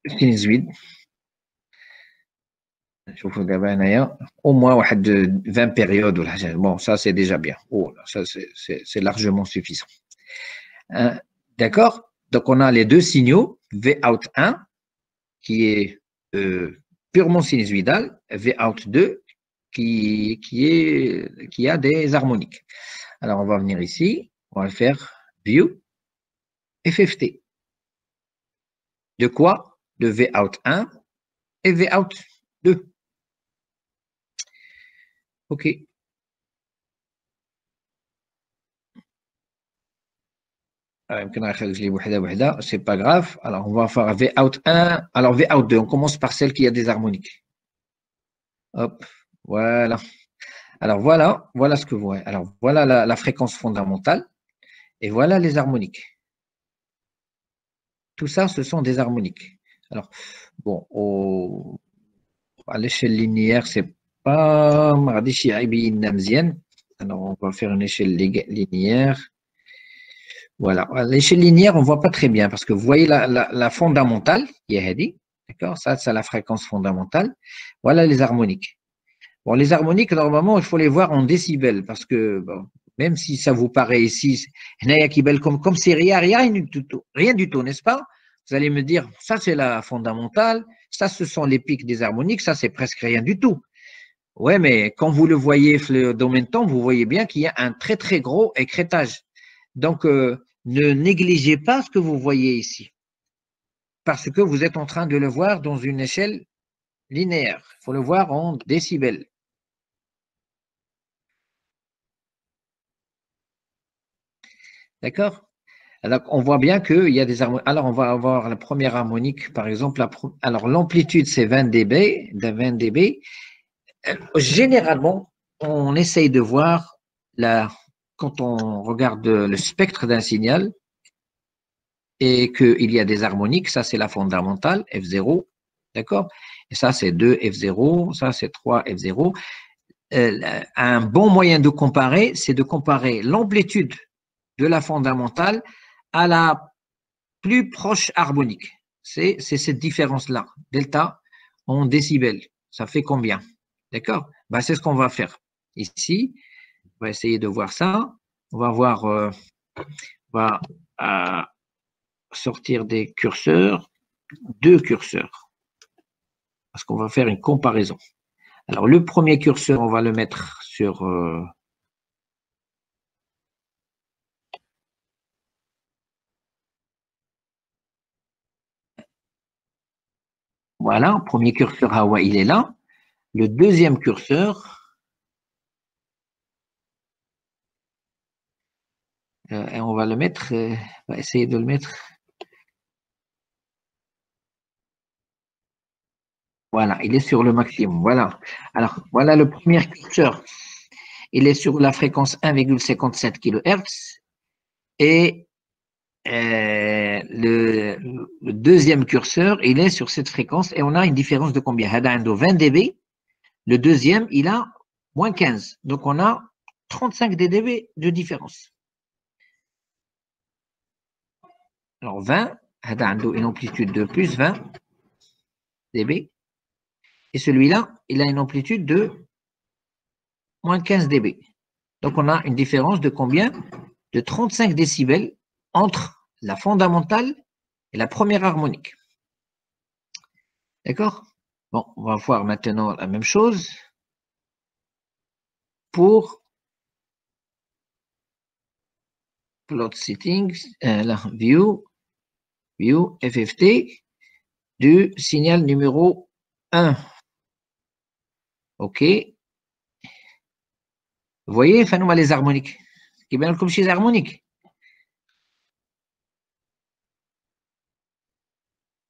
sinusoïdes. Au moins 20 périodes. Bon, ça c'est déjà bien. Oh, ça c'est largement suffisant. D'accord? Donc on a les deux signaux, Vout 1 qui est purement sinusoïdal, Vout 2 qui a des harmoniques. Alors on va venir ici, on va faire View, FFT. De quoi? De Vout 1 et Vout 2. OK. C'est pas grave. Alors, on va faire Vout 1. Alors, Vout 2, on commence par celle qui a des harmoniques. Hop, voilà. Alors, voilà ce que vous voyez. Alors, voilà la fréquence fondamentale et voilà les harmoniques. Tout ça, ce sont des harmoniques. Alors, bon, à l'échelle linéaire, c'est pas alors, on va faire une échelle linéaire. Voilà. À l'échelle linéaire, on ne voit pas très bien parce que vous voyez la fondamentale, d'accord? Ça, c'est la fréquence fondamentale. Voilà les harmoniques. Bon, les harmoniques, normalement, il faut les voir en décibels parce que, bon, même si ça vous paraît ici, comme c'est rien du tout, n'est-ce pas? Vous allez me dire, ça c'est la fondamentale, ça ce sont les pics des harmoniques, ça c'est presque rien du tout. Ouais, mais quand vous le voyez dans le même temps, vous voyez bien qu'il y a un très très gros écrêtage. Donc, ne négligez pas ce que vous voyez ici parce que vous êtes en train de le voir dans une échelle linéaire. Il faut le voir en décibels. D'accord? Alors, on voit bien qu'il y a des harmoniques. Alors, on va avoir la première harmonique, par exemple. Alors, l'amplitude, c'est 20 dB, de 20 dB. Généralement, on essaye de voir, quand on regarde le spectre d'un signal et qu'il y a des harmoniques, ça, c'est la fondamentale, F0, d'accord? Et ça, c'est 2, F0, ça, c'est 3, F0. Un bon moyen de comparer, c'est de comparer l'amplitude de la fondamentale à la plus proche harmonique. C'est cette différence-là, delta en décibels. Ça fait combien? D'accord? Ben, c'est ce qu'on va faire. Ici, on va essayer de voir ça. On va voir, on va sortir des curseurs, 2 curseurs, parce qu'on va faire une comparaison. Alors, le premier curseur, on va le mettre sur voilà, premier curseur Hawa, il est là. Le deuxième curseur, on va le mettre, on va essayer de le mettre. Voilà, il est sur le maximum. Voilà. Alors, voilà le premier curseur. Il est sur la fréquence 1,57 kHz. Et le deuxième curseur, il est sur cette fréquence. Et on a une différence de combien? 20 dB. Le deuxième, il a moins 15. Donc, on a 35 dB de différence. Alors, 20, une amplitude de plus 20 dB. Et celui-là, il a une amplitude de moins 15 dB. Donc, on a une différence de combien? De 35 décibels entre la fondamentale et la première harmonique. D'accord? Bon, on va voir maintenant la même chose pour plot settings, la view FFT du signal numéro 1. OK. Vous voyez, enfin, nous, les harmoniques. Qui bien comme chez les harmoniques.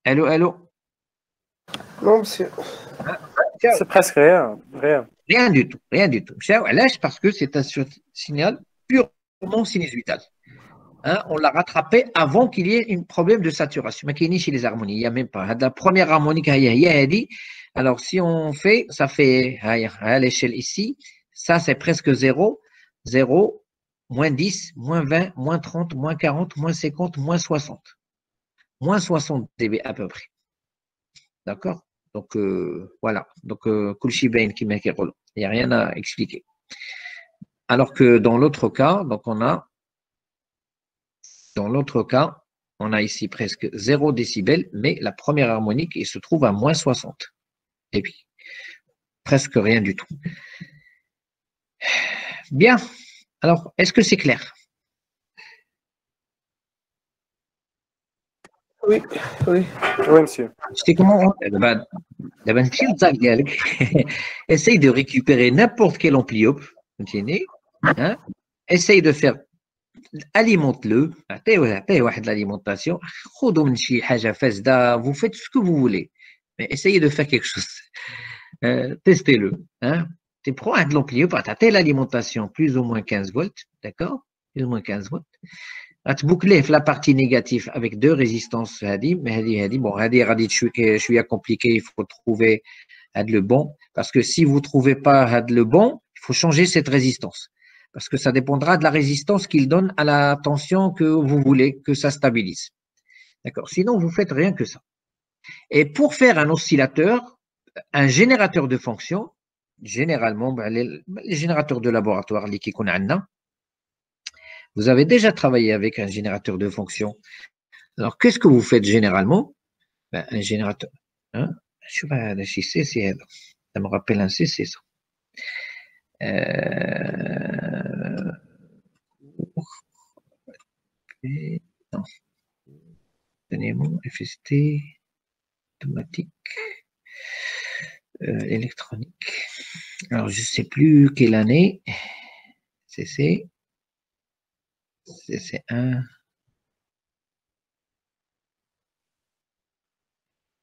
Allô, allô? Non, monsieur. C'est presque rien. Rien du tout, rien du tout. Parce que c'est un signal purement sinusvital. Hein, on l'a rattrapé avant qu'il y ait un problème de saturation. Mais qui n'est chez les harmonies, il n'y a même pas. La première harmonique, alors si on fait, ça fait à l'échelle ici, ça c'est presque 0, 0, moins 10, moins 20, moins 30, moins 40, moins 50, moins 60. Moins 60 dB à peu près. D'accord? Donc voilà. Donc, il n'y a rien à expliquer. Alors que dans l'autre cas, donc dans l'autre cas, on a ici presque 0 décibel, mais la première harmonique, il se trouve à moins 60. Et puis, presque rien du tout. Bien. Alors, est-ce que c'est clair? Oui, oui. Oui, monsieur. Je comment essaye de récupérer n'importe quel ampli-up, hein? Essaye de faire, alimente-le, l'alimentation, vous faites ce que vous voulez, mais essayez de faire quelque chose. Testez-le. Hein? Tu prends un de l'ampli-up, tu as l'alimentation plus ou moins 15 volts, d'accord? Plus ou moins 15 volts. Tu boucler la partie négative avec deux résistances, bon, je suis compliqué, il faut trouver le bon, parce que si vous ne trouvez pas le bon, il faut changer cette résistance, parce que ça dépendra de la résistance qu'il donne à la tension que vous voulez que ça stabilise. D'accord? Sinon, vous faites rien que ça. Et pour faire un oscillateur, un générateur de fonction, généralement, les générateurs de laboratoire, les qui connaissent, vous avez déjà travaillé avec un générateur de fonction. Alors, qu'est-ce que vous faites généralement? Un générateur. Hein? Je sais pas, ça me rappelle un CC, ça. Non. Donnez-moi FST, automatique, électronique. Alors, je ne sais plus quelle année. CC. CC1.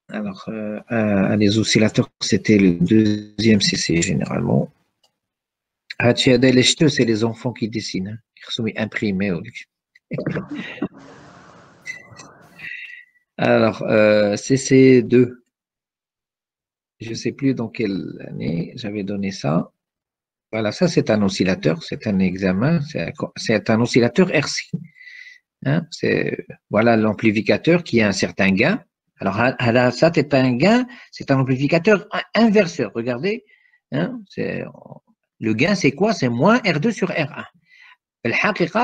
Alors, les oscillateurs, c'était le deuxième CC généralement. C'est les enfants qui dessinent. Ils sont imprimés. Alors, CC2. Je ne sais plus dans quelle année j'avais donné ça. Voilà, ça c'est un oscillateur, c'est un examen, c'est un oscillateur RC. Hein, voilà l'amplificateur qui a un certain gain. Alors, ça c'est un gain, c'est un amplificateur inverseur. Regardez, hein, le gain c'est quoi? C'est moins R2 sur R1.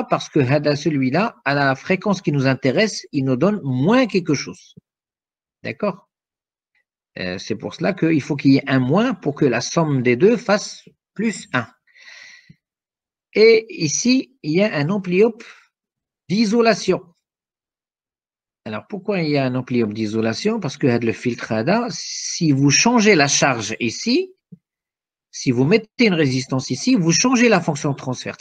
Parce que celui-là, à la fréquence qui nous intéresse, il nous donne moins quelque chose. D'accord? C'est pour cela qu'il faut qu'il y ait un moins pour que la somme des deux fasse plus 1. Et ici, il y a un ampli-up d'isolation. Alors, pourquoi il y a un ampli-up d'isolation? Parce que le filtre ADA, si vous changez la charge ici, si vous mettez une résistance ici, vous changez la fonction de transfert.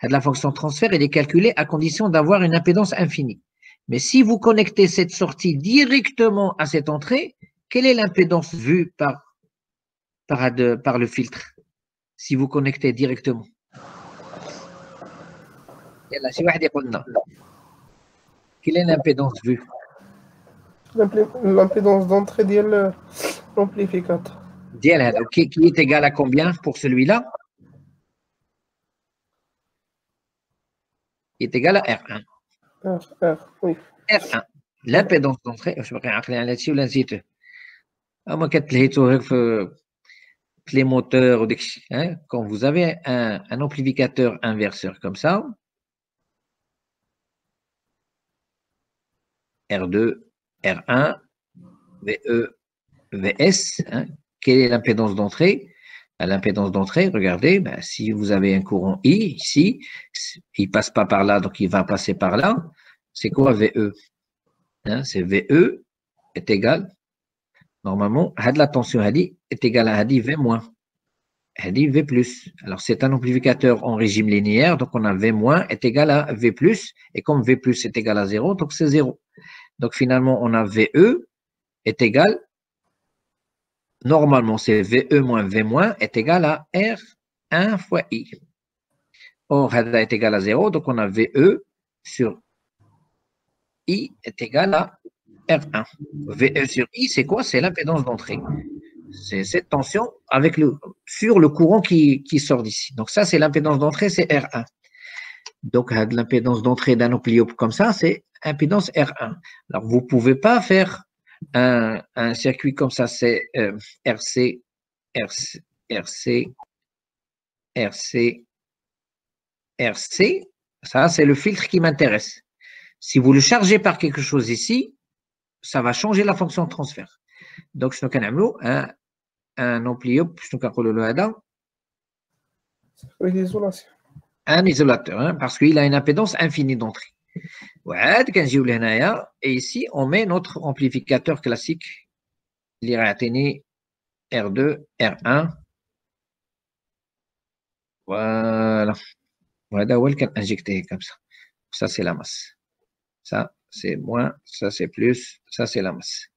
La fonction de transfert, elle est calculée à condition d'avoir une impédance infinie. Mais si vous connectez cette sortie directement à cette entrée, quelle est l'impédance vue par le filtre si vous connectez directement? Quelle est l'impédance vue? L'impédance d'entrée de l'amplificateur. Qui est égal à combien pour celui-là? Il est égal à R1. Oui. R1. L'impédance d'entrée, je vais rappeler là-dessus ou là-dessus. Moi, les moteurs, hein, quand vous avez un amplificateur inverseur comme ça, R2, R1, VE, VS, hein, quelle est l'impédance d'entrée? L'impédance d'entrée, regardez, si vous avez un courant I ici, il ne passe pas par là, donc il va passer par là. C'est quoi VE? Hein, c'est VE est égal, normalement, la tension est égale à V moins. V plus. Alors, c'est un amplificateur en régime linéaire, donc on a V moins est égal à V plus, et comme V plus est égal à 0, donc c'est 0. Donc, finalement, on a VE est égal, normalement, c'est VE moins V moins est égal à R1 fois I. Or, Hada est égal à 0, donc on a VE sur I est égal à R1. VE sur I, c'est quoi? C'est l'impédance d'entrée. C'est cette tension sur le courant qui sort d'ici. Donc, ça, c'est l'impédance d'entrée, c'est R1. Donc, l'impédance d'entrée d'un ampli-up comme ça, c'est impédance R1. Alors, vous ne pouvez pas faire un circuit comme ça, c'est RC, RC, RC, RC, RC. Ça, c'est le filtre qui m'intéresse. Si vous le chargez par quelque chose ici, ça va changer la fonction de transfert. Donc, je vais un ampli-up, je vais Oui, l'isolation. un isolateur, hein, parce qu'il a une impédance infinie d'entrée. Et ici, on met notre amplificateur classique, l'Iratini R2, R1. Voilà. Voilà, où est injecté comme ça. Ça, c'est la masse. Ça, c'est moins. Ça, c'est plus. Ça, c'est la masse.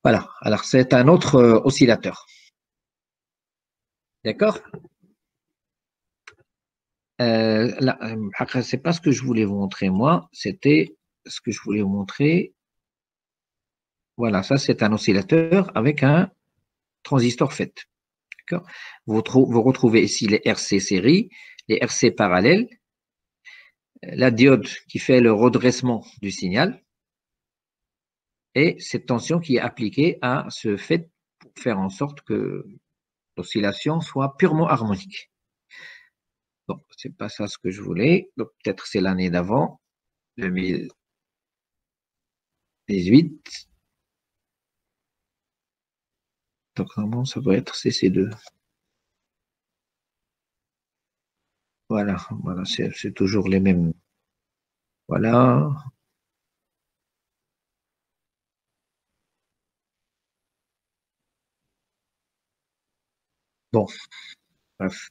Voilà. Alors, c'est un autre oscillateur. D'accord? Là, c'est pas ce que je voulais vous montrer, moi. C'était ce que je voulais vous montrer. Voilà, ça, c'est un oscillateur avec un transistor FET. D'accord? Vous retrouvez ici les RC série, les RC parallèles, la diode qui fait le redressement du signal et cette tension qui est appliquée à ce FET pour faire en sorte que l'oscillation soit purement harmonique. Bon, c'est pas ça ce que je voulais. Donc, peut-être c'est l'année d'avant, 2018. Donc, normalement, ça doit être CC2. Voilà, voilà, c'est toujours les mêmes. Voilà. Bon, bref.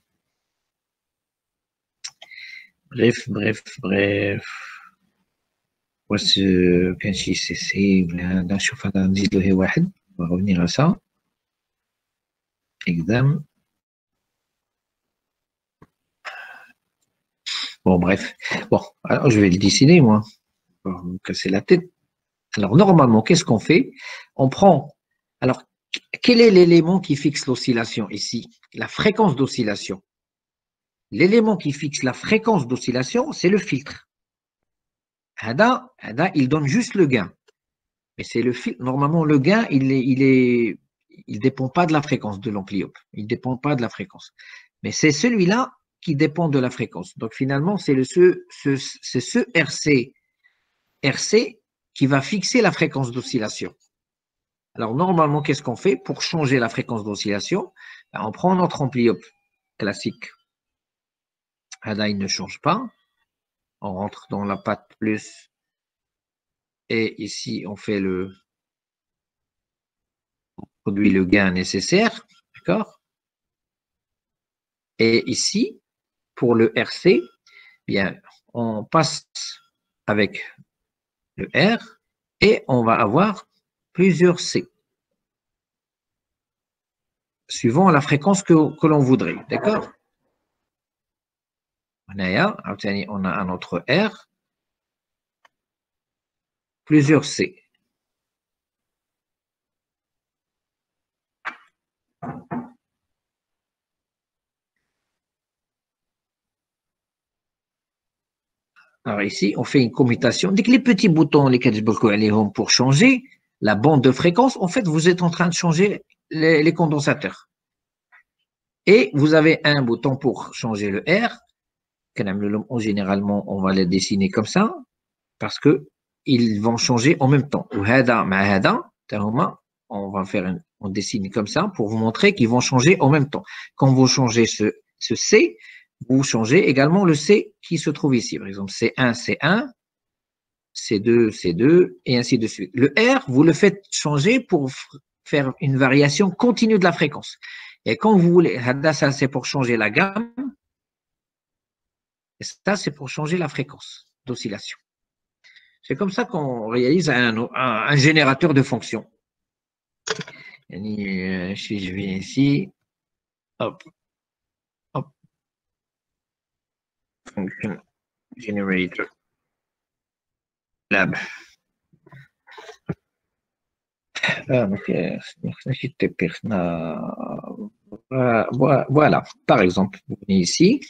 Bref. كان شي سي سي ولا نشوف هذا نزيد له واحد on va revenir à ça exam. Bon bref, bon alors je vais le dessiner moi pour me casser la tête. Alors normalement qu'est-ce qu'on fait? On prend, alors quel est l'élément qui fixe l'oscillation ici? La fréquence d'oscillation. L'élément qui fixe la fréquence d'oscillation, c'est le filtre. Hada, il donne juste le gain. Mais c'est le filtre. Normalement, le gain, il dépend pas de la fréquence de l'ampli-up. Il dépend pas de la fréquence. Mais c'est celui-là qui dépend de la fréquence. Donc finalement, c'est ce RC qui va fixer la fréquence d'oscillation. Alors normalement, qu'est-ce qu'on fait pour changer la fréquence d'oscillation? On prend notre ampli-up classique. Hada, il ne change pas. On rentre dans la patte plus. Et ici, on produit le gain nécessaire. D'accord? Et ici, pour le RC, bien, on passe avec le R et on va avoir plusieurs C, suivant la fréquence que l'on voudrait. D'accord? On a un autre R, plusieurs C. Alors ici, on fait une commutation. Dès que les petits boutons, lesquels pour changer la bande de fréquence, en fait, vous êtes en train de changer les condensateurs. Et vous avez un bouton pour changer le R. Généralement, on va les dessiner comme ça parce que ils vont changer en même temps. On va faire on dessine comme ça pour vous montrer qu'ils vont changer en même temps. Quand vous changez ce C, vous changez également le C qui se trouve ici. Par exemple, C1, C1, C2, C2, et ainsi de suite. Le R, vous le faites changer pour faire une variation continue de la fréquence. Et quand vous voulez, ça c'est pour changer la gamme, et ça c'est pour changer la fréquence d'oscillation. C'est comme ça qu'on réalise un générateur de fonctions. Si je viens ici, hop, function generator lab. Voilà, par exemple, vous venez ici.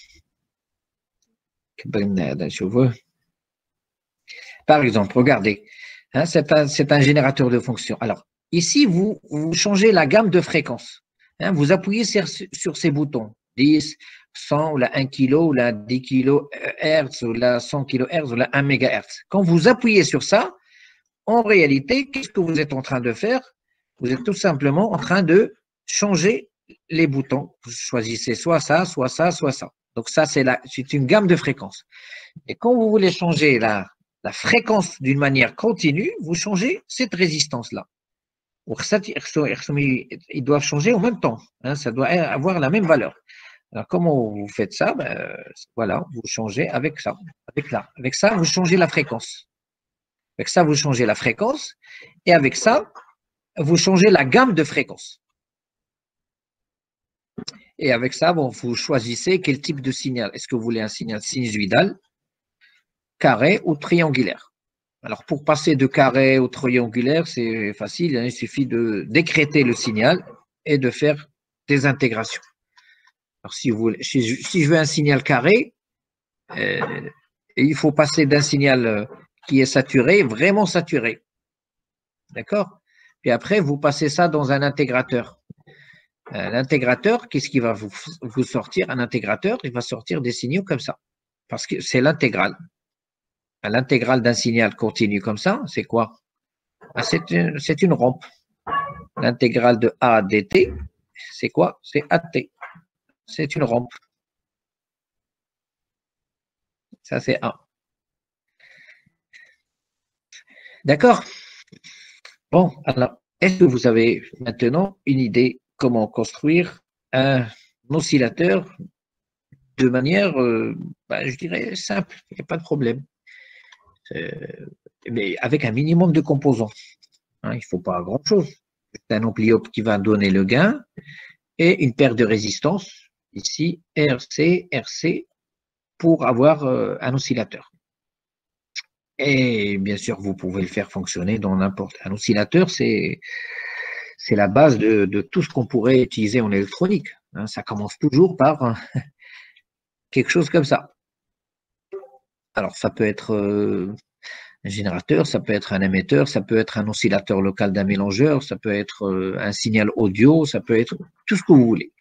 Par exemple, regardez, hein, c'est un générateur de fonctions. Alors, ici, vous changez la gamme de fréquences. Hein, vous appuyez sur ces boutons, 10, 100, ou la 1 kg, ou la 10 kHz, ou la 100 kHz, ou la 1 MHz. Quand vous appuyez sur ça, en réalité, qu'est-ce que vous êtes en train de faire? Vous êtes tout simplement en train de changer les boutons. Vous choisissez soit ça, soit ça, soit ça. Donc ça, c'est une gamme de fréquences. Et quand vous voulez changer la fréquence d'une manière continue, vous changez cette résistance-là. Ils doivent changer en même temps. Hein, ça doit avoir la même valeur. Alors, comment vous faites ça? Voilà, vous changez avec ça. Avec ça, vous changez la fréquence. Avec ça, vous changez la fréquence. Et avec ça, vous changez la gamme de fréquences. Et avec ça, bon, vous choisissez quel type de signal. Est-ce que vous voulez un signal sinusoïdal, carré ou triangulaire? Alors, pour passer de carré au triangulaire, c'est facile. Hein, il suffit de décréter le signal et de faire des intégrations. Alors, si je veux un signal carré, il faut passer d'un signal qui est saturé, vraiment saturé. D'accord? Puis après, vous passez ça dans un intégrateur. L'intégrateur, qu'est-ce qui va vous sortir? Un intégrateur, il va sortir des signaux comme ça. Parce que c'est l'intégrale. L'intégrale d'un signal continu comme ça, c'est quoi? C'est une rampe. L'intégrale de A dt, c'est quoi? C'est AT. C'est une rampe. Ça, c'est A. D'accord? Bon, alors, est-ce que vous avez maintenant une idée comment construire un oscillateur de manière, je dirais, simple, il n'y a pas de problème. Mais avec un minimum de composants. Hein, il ne faut pas grand-chose. C'est un ampli-op qui va donner le gain et une paire de résistances, ici, RC, RC, pour avoir un oscillateur. Et bien sûr, vous pouvez le faire fonctionner dans n'importe quel oscillateur. C'est la base de tout ce qu'on pourrait utiliser en électronique. Hein, ça commence toujours par quelque chose comme ça. Alors, ça peut être un générateur, ça peut être un émetteur, ça peut être un oscillateur local d'un mélangeur, ça peut être un signal audio, ça peut être tout ce que vous voulez.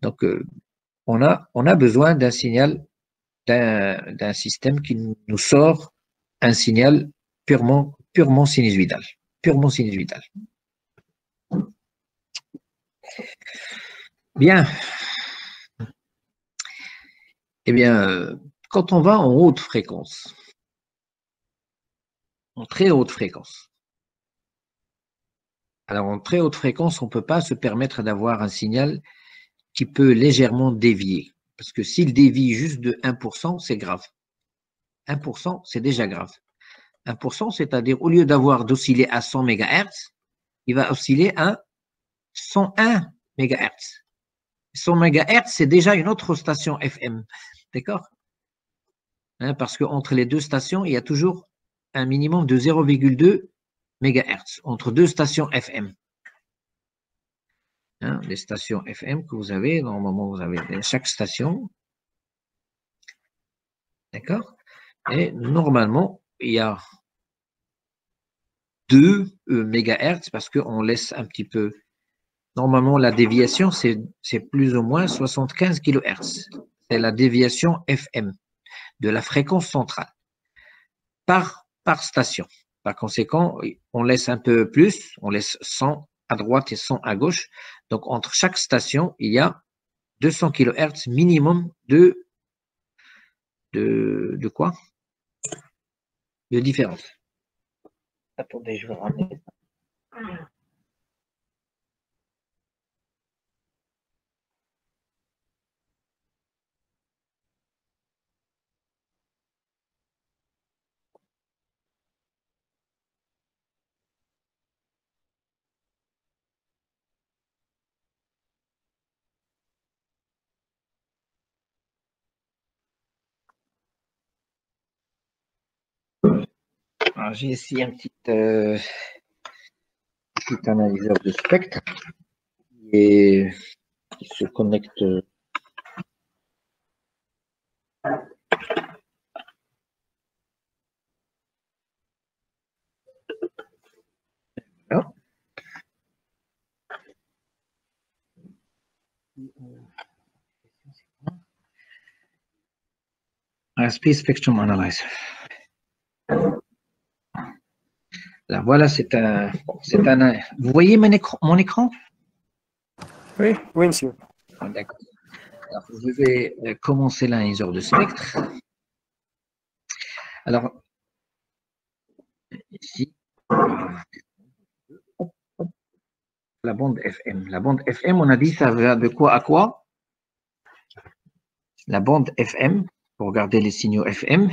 Donc, on a besoin d'un signal, d'un système qui nous sort un signal purement sinusoïdal. Purement sinusoïdal. Bien. Eh bien, quand on va en haute fréquence, en très haute fréquence, alors en très haute fréquence, on ne peut pas se permettre d'avoir un signal qui peut légèrement dévier. Parce que s'il dévie juste de 1%, c'est grave. 1%, c'est déjà grave. 1%, c'est-à-dire au lieu d'osciller à 100 MHz, il va osciller à 101 MHz. 100 MHz, c'est déjà une autre station FM. D'accord? Hein, parce qu'entre les deux stations, il y a toujours un minimum de 0,2 MHz entre deux stations FM. Hein, les stations FM que vous avez, normalement, vous avez chaque station. D'accord? Et normalement, il y a 2 MHz parce qu'on laisse un petit peu. Normalement, la déviation, c'est plus ou moins 75 kHz. C'est la déviation FM de la fréquence centrale par station. Par conséquent, on laisse un peu plus, on laisse 100 à droite et 100 à gauche. Donc, entre chaque station, il y a 200 kHz minimum de quoi? De différence. Attendez, je vais ramener ça. J'ai ici un petit analyseur de spectre qui se connecte. Là. Un Space Spectrum Analyzer. Là, voilà, c'est un. Vous voyez mon écran? Oui, oui, monsieur. D'accord. Alors, je vais commencer l'analyseur de spectre. Alors, ici la bande FM. La bande FM, on a dit, ça va de quoi à quoi? La bande FM, pour regarder les signaux FM,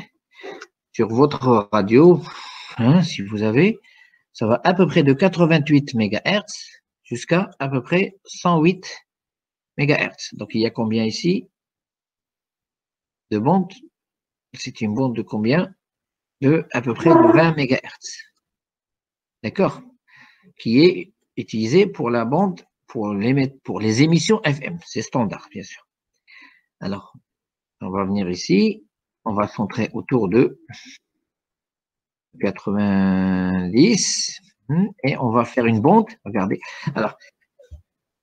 sur votre radio, hein, si vous avez, ça va à peu près de 88 MHz jusqu'à à peu près 108 MHz. Donc, il y a combien ici de bandes? C'est une bande de combien? De à peu près de 20 MHz. D'accord? Qui est utilisée pour la bande, pour les émissions FM. C'est standard, bien sûr. Alors, on va venir ici. On va centrer autour de 90 et on va faire une bande. Regardez. Alors,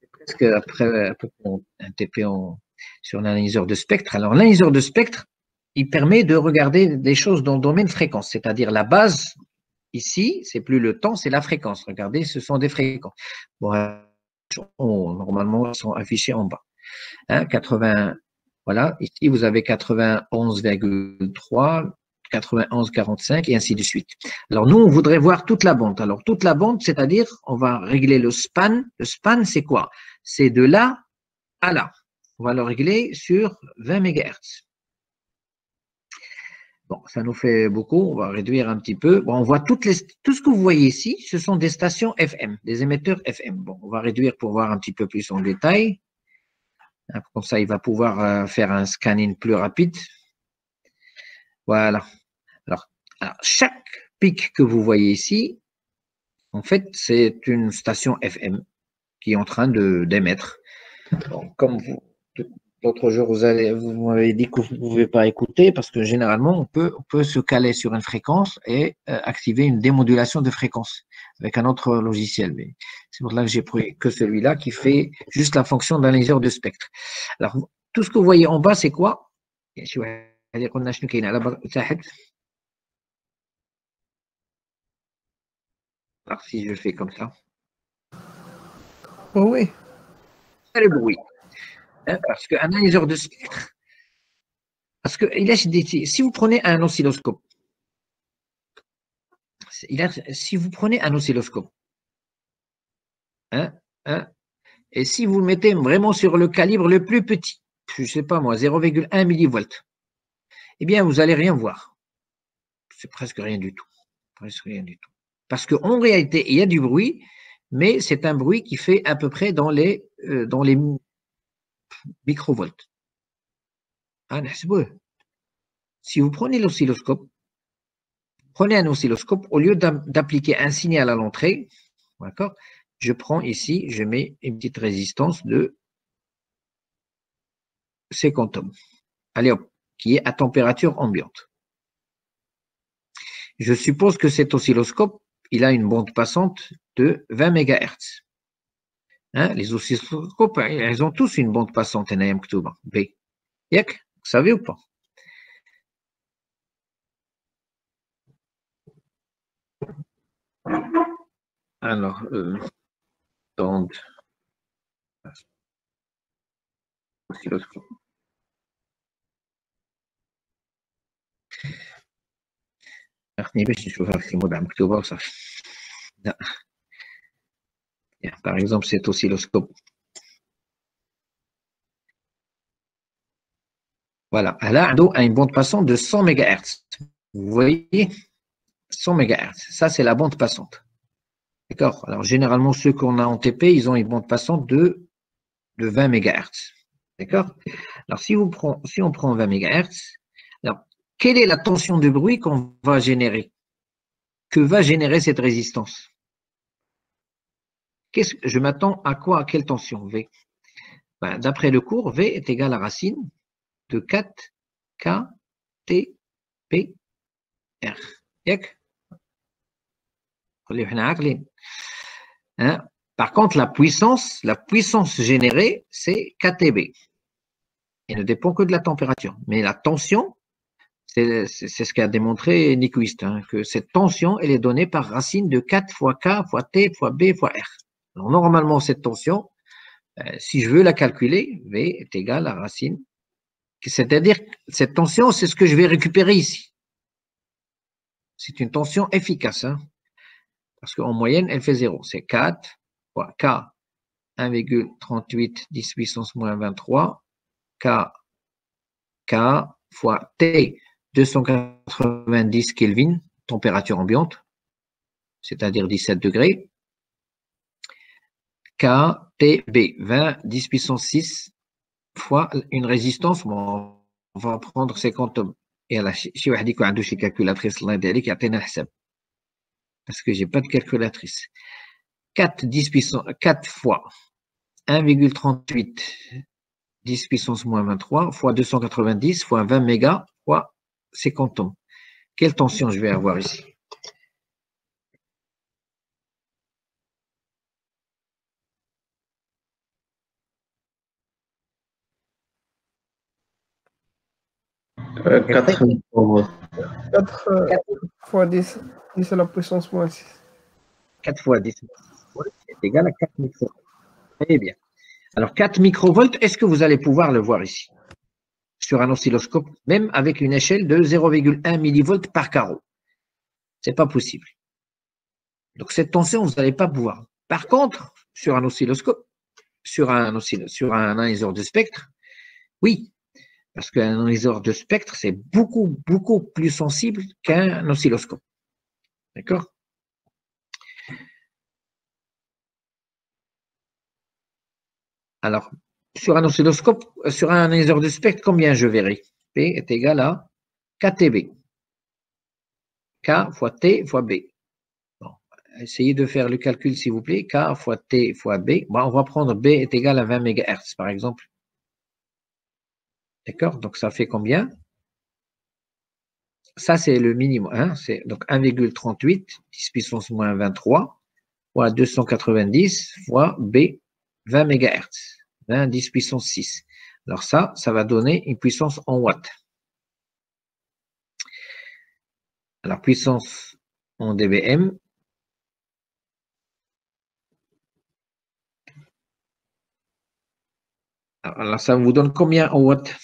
c'est presque après à peu près un TP sur l'analyseur de spectre. Alors, l'analyseur de spectre, il permet de regarder des choses dans le domaine fréquence, c'est-à-dire la base. Ici, c'est plus le temps, c'est la fréquence. Regardez, ce sont des fréquences. Bon, normalement, elles sont affichées en bas. Hein, 80, voilà. Ici, vous avez 91,3, 91,45 et ainsi de suite. Alors, nous, on voudrait voir toute la bande. Alors, toute la bande, c'est-à-dire, on va régler le span. Le span, c'est quoi? C'est de là à là. On va le régler sur 20 MHz. Bon, ça nous fait beaucoup, on va réduire un petit peu. Bon, on voit tout ce que vous voyez ici, ce sont des stations FM, des émetteurs FM. Bon, on va réduire pour voir un petit peu plus en détail. Comme ça, il va pouvoir faire un scanning plus rapide. Voilà. Alors, chaque pic que vous voyez ici, en fait, c'est une station FM qui est en train d'émettre. Bon, comme l'autre jour, vous m'avez dit que vous ne pouvez pas écouter parce que généralement, on peut se caler sur une fréquence et activer une démodulation de fréquence avec un autre logiciel. Mais c'est pour cela que j'ai pris que celui-là qui fait juste la fonction d'analyseur de spectre. Alors, tout ce que vous voyez en bas, c'est quoi? Alors, si je fais comme ça. Oh oui. C'est le bruit. Hein, parce qu'un analyseur de spectre, parce que si vous prenez un oscilloscope, si vous prenez un oscilloscope, et si vous le mettez vraiment sur le calibre le plus petit, je ne sais pas moi, 0,1 millivolt, eh bien, vous n'allez rien voir. C'est presque rien du tout. Presque rien du tout. Parce qu'en réalité, il y a du bruit, mais c'est un bruit qui fait à peu près dans les microvolts. Si vous prenez l'oscilloscope, prenez un oscilloscope, au lieu d'appliquer un signal à l'entrée, d'accord, je prends ici, je mets une petite résistance de 50 ohms. Allez hop, qui est à température ambiante. Je suppose que cet oscilloscope, il a une bande passante de 20 MHz. Hein, les oscilloscopes, ils ont tous une bande passante B. Yak, vous savez ou pas? Alors, bande oscilloscope. Par exemple, cet oscilloscope. Voilà, là, a une bande passante de 100 MHz. Vous voyez, 100 MHz. Ça, c'est la bande passante. D'accord? Alors, généralement, ceux qu'on a en TP, ils ont une bande passante de 20 MHz. D'accord? Alors, si on prend 20 MHz, alors, quelle est la tension de bruit qu'on va générer? Que va générer cette résistance? Je m'attends à quoi? À quelle tension? V. Ben, d'après le cours, V est égal à racine de 4 K T P R. Hein? Par contre, la puissance générée, c'est KTB. Elle ne dépend que de la température. Mais la tension, c'est ce qu'a démontré Nyquist, hein, que cette tension, elle est donnée par racine de 4 fois K fois T fois B fois R. Alors, normalement, cette tension, si je veux la calculer, V est égal à racine. C'est-à-dire, cette tension, c'est ce que je vais récupérer ici. C'est une tension efficace. Hein. Parce qu'en moyenne, elle fait 0. C'est 4 fois K 1,38 10 puissance moins 23 K fois T 290 Kelvin, température ambiante, c'est-à-dire 17 degrés. KTB, 20 10 puissance 6 fois une résistance. Bon, on va prendre 50 ohms. Et là, si vous avez une calculatrice, parce que je n'ai pas de calculatrice. 4 fois 1,38 10 puissance moins 23 fois 290 fois 20 mégas fois 50 ohms. Quelle tension je vais avoir ici? Euh, 4 fois 10, 10 à la puissance moins 6. 4 fois 10 est égal à 4 microvolts. Très bien. Alors, 4 microvolts, est-ce que vous allez pouvoir le voir ici? Sur un oscilloscope, même avec une échelle de 0,1 millivolts par carreau. Ce n'est pas possible. Donc, cette tension, vous n'allez pas pouvoir. Par contre, sur un oscilloscope, sur un analyseur de spectre, oui. Parce qu'un analyseur de spectre, c'est beaucoup, beaucoup plus sensible qu'un oscilloscope. D'accord? Alors, sur un oscilloscope, sur un analyseur de spectre, combien je verrai? P est égal à KTB. K fois T fois B. Bon, essayez de faire le calcul, s'il vous plaît. K fois T fois B. Bon, on va prendre B est égal à 20 MHz, par exemple. D'accord? Donc, ça fait combien? Ça, c'est le minimum. Hein? C'est donc 1,38, 10 puissance moins 23, fois 290, fois B, 20 MHz. 20, 10 puissance 6. Alors ça va donner une puissance en watts. Alors, puissance en dBm. Alors, ça vous donne combien en watts?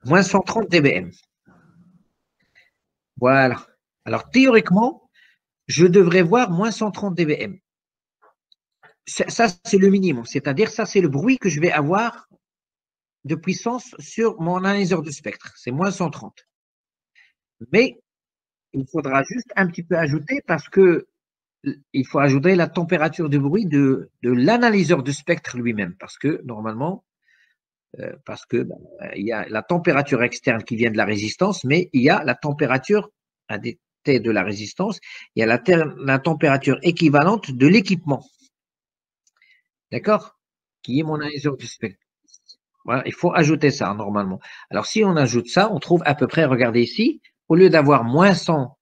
Moins 130 dBm. Voilà. Alors, théoriquement, je devrais voir moins 130 dBm. Ça, c'est le minimum. C'est-à-dire, ça, c'est le bruit que je vais avoir de puissance sur mon analyseur de spectre. C'est moins 130. Mais il faudra juste un petit peu ajouter parce que il faut ajouter la température de bruit de l'analyseur de spectre lui-même. Parce que, normalement, il y a la température externe qui vient de la résistance, mais il y a la température ADT de la résistance, il y a la température équivalente de l'équipement. D'accord? Qui est mon analyseur de spectre. Voilà, il faut ajouter ça normalement. Alors, si on ajoute ça, on trouve à peu près, regardez ici, au lieu d'avoir moins 100,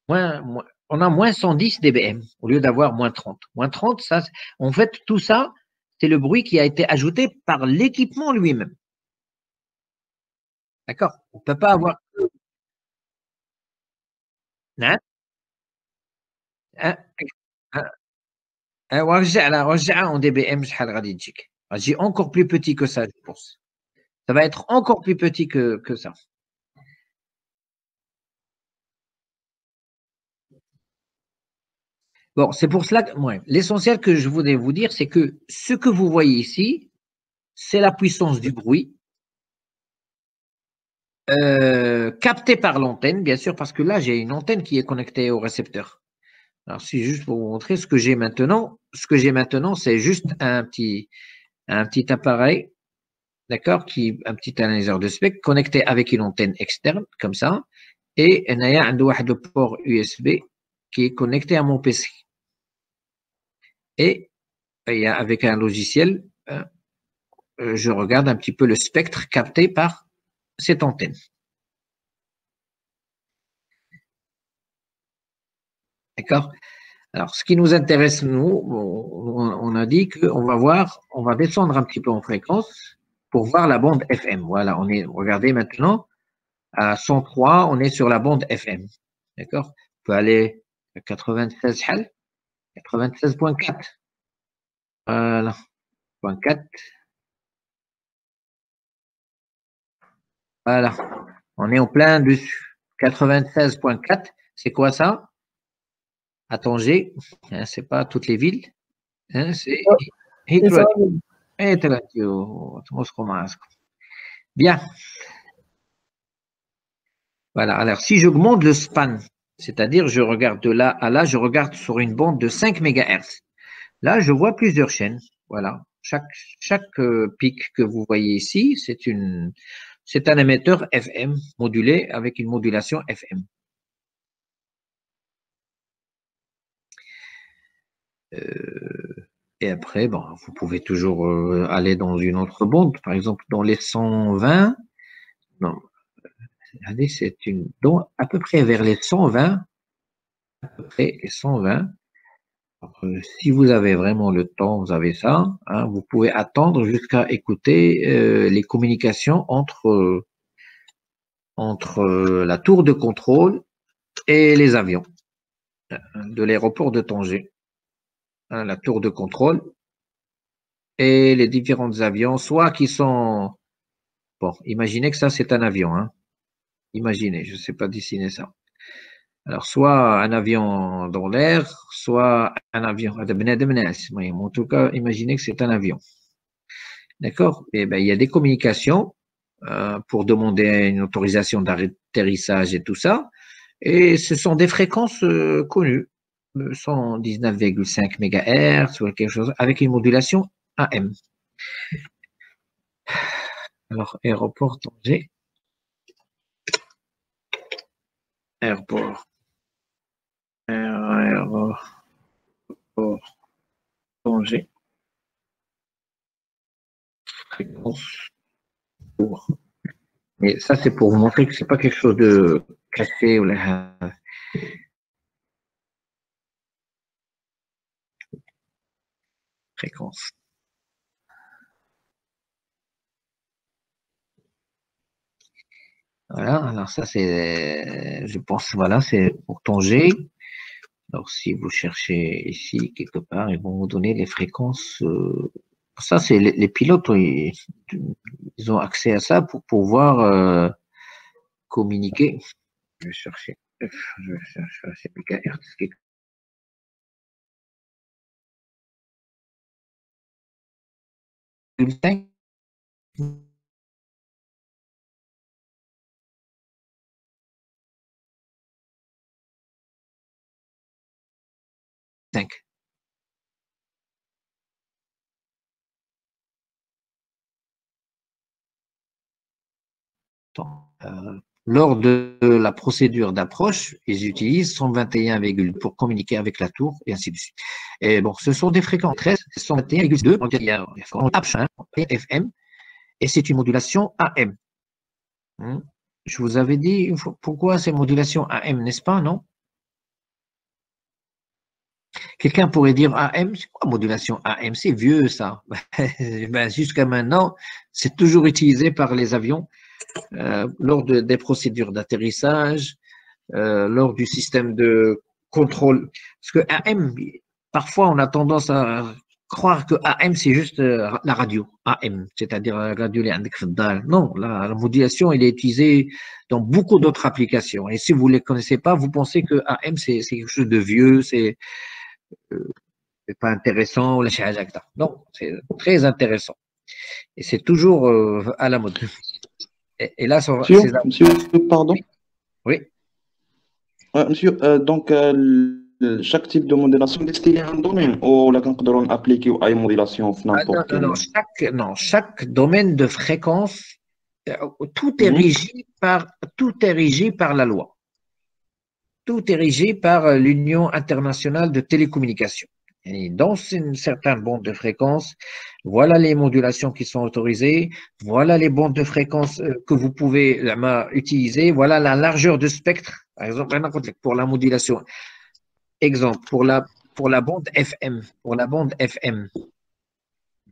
on a moins 110 dBm, au lieu d'avoir moins 30. Moins 30, ça, en fait, tout ça, c'est le bruit qui a été ajouté par l'équipement lui-même. D'accord? On ne peut pas avoir. نعم ورجع en dBm شحال غادي تجيك غتجي encore plus petit que ça, je pense. Ça va être encore plus petit que ça. Bon, c'est pour cela que l'essentiel que je voulais vous dire, c'est que ce que vous voyez ici, c'est la puissance du bruit capté par l'antenne, bien sûr, parce que là, j'ai une antenne qui est connectée au récepteur. Alors, c'est juste pour vous montrer ce que j'ai maintenant. Ce que j'ai maintenant, c'est juste un petit appareil, d'accord, un petit analyseur de spectre connecté avec une antenne externe, comme ça, et il y a un port USB qui est connecté à mon PC. Et avec un logiciel, je regarde un petit peu le spectre capté par cette antenne. D'accord? Alors, ce qui nous intéresse, nous, on a dit qu'on va descendre un petit peu en fréquence pour voir la bande FM. Voilà, regardez maintenant, à 103, on est sur la bande FM. D'accord? On peut aller à 96,4. Voilà. 96.4. Voilà, on est en plein dessus. 96.4, c'est quoi ça? À Tanger, hein, c'est pas toutes les villes, hein, c'est Et ça, Hit Radio, Moscou Masque. Bien. Voilà, alors si j'augmente le span, c'est-à-dire je regarde de là à là, je regarde sur une bande de 5 MHz. Là, je vois plusieurs chaînes. Voilà. Chaque pic que vous voyez ici, c'est un émetteur FM modulé avec une modulation FM. Et après, bon, vous pouvez toujours aller dans une autre bande, par exemple dans les 120. Non, allez, à peu près vers les 120, à peu près les 120. Alors, si vous avez vraiment le temps, vous avez ça, hein, vous pouvez attendre jusqu'à écouter les communications entre la tour de contrôle et les avions de l'aéroport de Tanger. Hein, la tour de contrôle et les différents avions, soit qui sont... Bon, imaginez que ça, c'est un avion. Hein. Imaginez, je ne sais pas dessiner ça. Alors, soit un avion dans l'air, soit un avion. En tout cas, imaginez que c'est un avion. D'accord? Et ben, il y a des communications pour demander une autorisation d'atterrissage et tout ça. Et ce sont des fréquences connues. 119,5 MHz ou quelque chose avec une modulation AM. Alors, aéroport Tanger. Aéroport Tanger. Fréquence pour. Mais ça, c'est pour vous montrer que c'est pas quelque chose de caché ou la fréquence. Voilà, alors ça c'est, je pense, voilà, c'est pour Tanger. Alors si vous cherchez ici quelque part, ils vont vous donner les fréquences. Ça, c'est les pilotes, ils ont accès à ça pour pouvoir communiquer. Je vais chercher F, je vais chercher MHz. 5. Lors de la procédure d'approche, ils utilisent 121,2 pour communiquer avec la tour et ainsi de suite. Et bon, ce sont des fréquences 13, 121,2, il y a FM, et c'est une modulation AM. Je vous avais dit pourquoi c'est modulation AM, n'est-ce pas, non? Quelqu'un pourrait dire AM, c'est quoi modulation AM? C'est vieux, ça. Ben, jusqu'à maintenant, c'est toujours utilisé par les avions lors des procédures d'atterrissage, lors du système de contrôle. Parce que AM, parfois, on a tendance à croire que AM, c'est juste la radio, AM, c'est-à-dire la radio. Non, la modulation, elle est utilisée dans beaucoup d'autres applications. Et si vous ne les connaissez pas, vous pensez que AM, c'est quelque chose de vieux, c'est pas intéressant. Non, c'est très intéressant. Et c'est toujours à la mode. Et là, Monsieur, pardon. Oui. Monsieur, donc, chaque type de modélation est destiné à un domaine ou la on appliquer à une modélation n'importe quel. Chaque domaine de fréquence, tout est régi par la loi. Tout est régi par l'Union internationale de télécommunications. Et dans une certaine bande de fréquences, voilà les modulations qui sont autorisées, voilà les bandes de fréquences que vous pouvez utiliser, voilà la largeur de spectre, par exemple, pour la modulation. Exemple, pour la bande FM,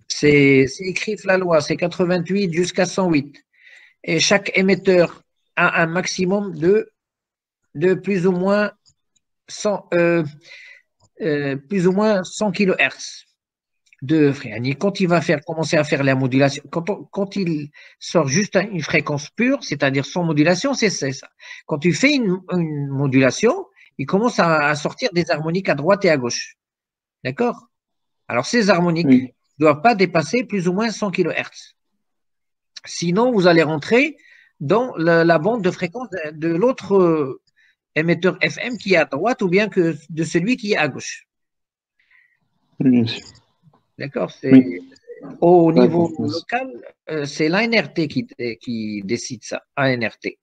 c'est écrit la loi, c'est 88 jusqu'à 108. Et chaque émetteur a un maximum de plus ou moins 100 kHz. Quand il va commencer à faire la modulation, quand il sort juste une fréquence pure, c'est-à-dire sans modulation, c'est ça. Quand tu fais une modulation, il commence à sortir des harmoniques à droite et à gauche. D'accord? Alors, ces harmoniques ne Oui. doivent pas dépasser plus ou moins 100 kHz. Sinon, vous allez rentrer dans la bande de fréquence de l'autre émetteur FM qui est à droite ou bien que de celui qui est à gauche. Oui, monsieur. D'accord? Oui. Au niveau D'accord, merci. local, c'est l'ANRT qui décide ça. ANRT.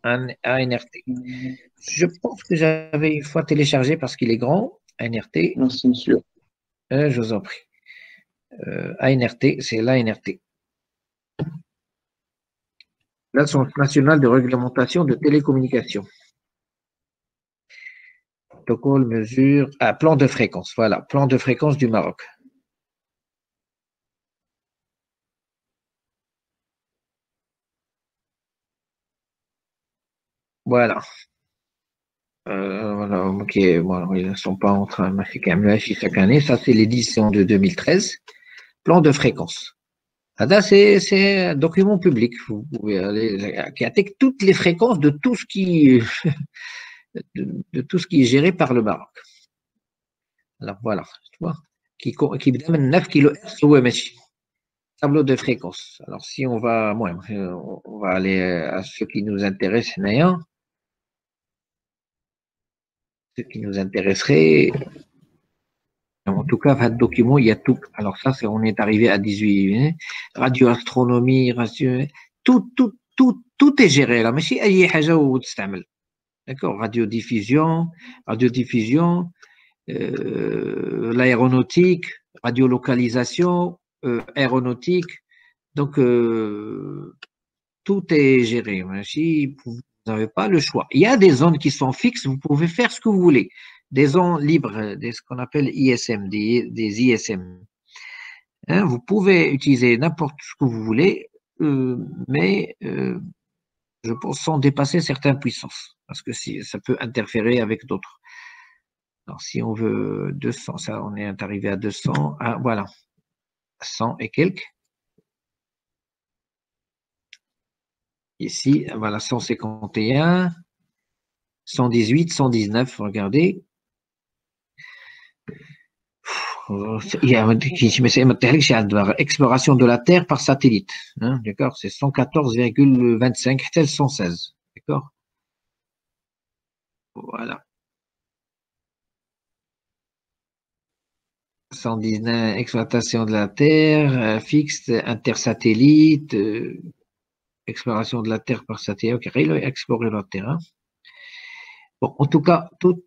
ANRT. Je pense que j'avais une fois téléchargé parce qu'il est grand. ANRT. Merci, monsieur. Je vous en prie. ANRT, c'est l'ANRT. L'Agence nationale de réglementation de télécommunications. Protocole, mesure. Ah, plan de fréquence. Voilà, plan de fréquence du Maroc. Voilà. Voilà, ok, bon, ils ne sont pas en train de faire chaque année. Ça, c'est l'édition de 2013. Plan de fréquence. C'est un document public. Vous pouvez aller, qui intègre toutes les fréquences de tout ce qui, de tout ce qui est géré par le Maroc. Alors voilà, tu vois, qui me donne 9 kHz ou tableau de fréquence. Alors si on va, on va aller à ce qui nous intéresse, ce qui nous intéresserait. En tout cas, dans le document, il y a tout. Alors ça, on est arrivé à 18. Radioastronomie, tout est géré là. Mais si il y a des choses d'accord, radiodiffusion, l'aéronautique, radiolocalisation, aéronautique. Donc, tout est géré. Mais si vous n'avez pas le choix. Il y a des zones qui sont fixes, vous pouvez faire ce que vous voulez. Des zones libres, ce qu'on appelle ISM, des ISM. Hein, vous pouvez utiliser n'importe ce que vous voulez, mais je pense sans dépasser certaines puissances, parce que ça peut interférer avec d'autres. Alors, si on veut 200, ça, on est arrivé à 200. Ah, voilà, 100 et quelques. Ici, voilà, 151, 118, 119, regardez. Il y a exploration de la Terre par satellite. Hein, d'accord, c'est 114,25 tel 116. D'accord. Voilà. 119, exploitation de la Terre, fixe, intersatellite, exploration de la Terre par satellite. Ok, explorer la Terre. Hein. Bon, en tout cas, tout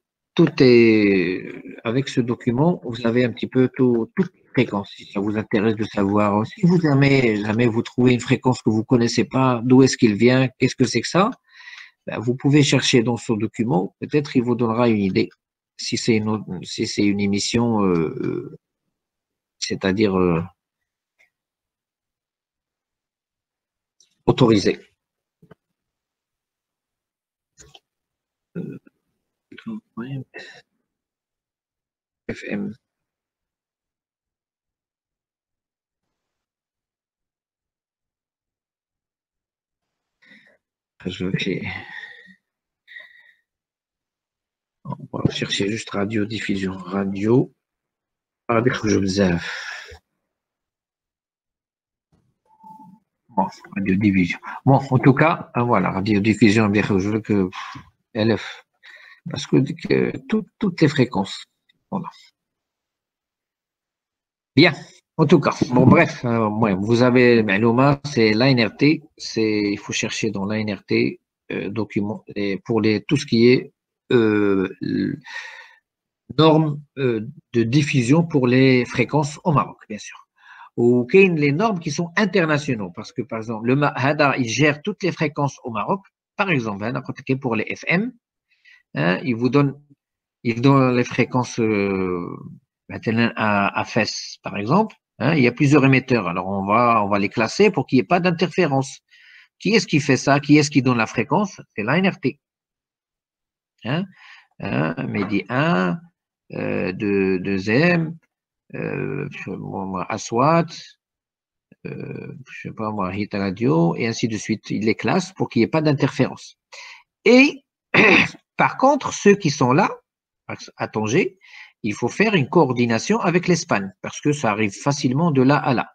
est avec ce document, vous avez un petit peu toutes les fréquences. Si ça vous intéresse de savoir, si vous jamais vous trouvez une fréquence que vous connaissez pas, d'où est-ce qu'il vient, qu'est-ce que c'est que ça, ben, vous pouvez chercher dans ce document. Peut-être il vous donnera une idée si c'est une émission, c'est-à-dire autorisée. FM. On va chercher juste radiodiffusion. Radio. Bon, radiodiffusion. Bon, en tout cas, voilà, radiodiffusion, je veux que LF. Parce que toutes les fréquences. Voilà. Bien. En tout cas, bon, bref, vous avez, c'est l'ANRT, il faut chercher dans l'ANRT document pour tout ce qui est normes de diffusion pour les fréquences au Maroc, bien sûr. Ou les normes qui sont internationaux, parce que par exemple, le Hada, il gère toutes les fréquences au Maroc. Par exemple, pour les FM, hein, il donne les fréquences à FES, par exemple. Hein, il y a plusieurs émetteurs. Alors, on va les classer pour qu'il n'y ait pas d'interférence. Qui est-ce qui fait ça? Qui est-ce qui donne la fréquence? C'est l'ANRT. Hein, Medi 1, 2M, Aswat, je sais pas moi, hit radio, et ainsi de suite. Il les classe pour qu'il n'y ait pas d'interférence. Et par contre, ceux qui sont là, à Tanger, il faut faire une coordination avec l'Espagne, parce que ça arrive facilement de là à là.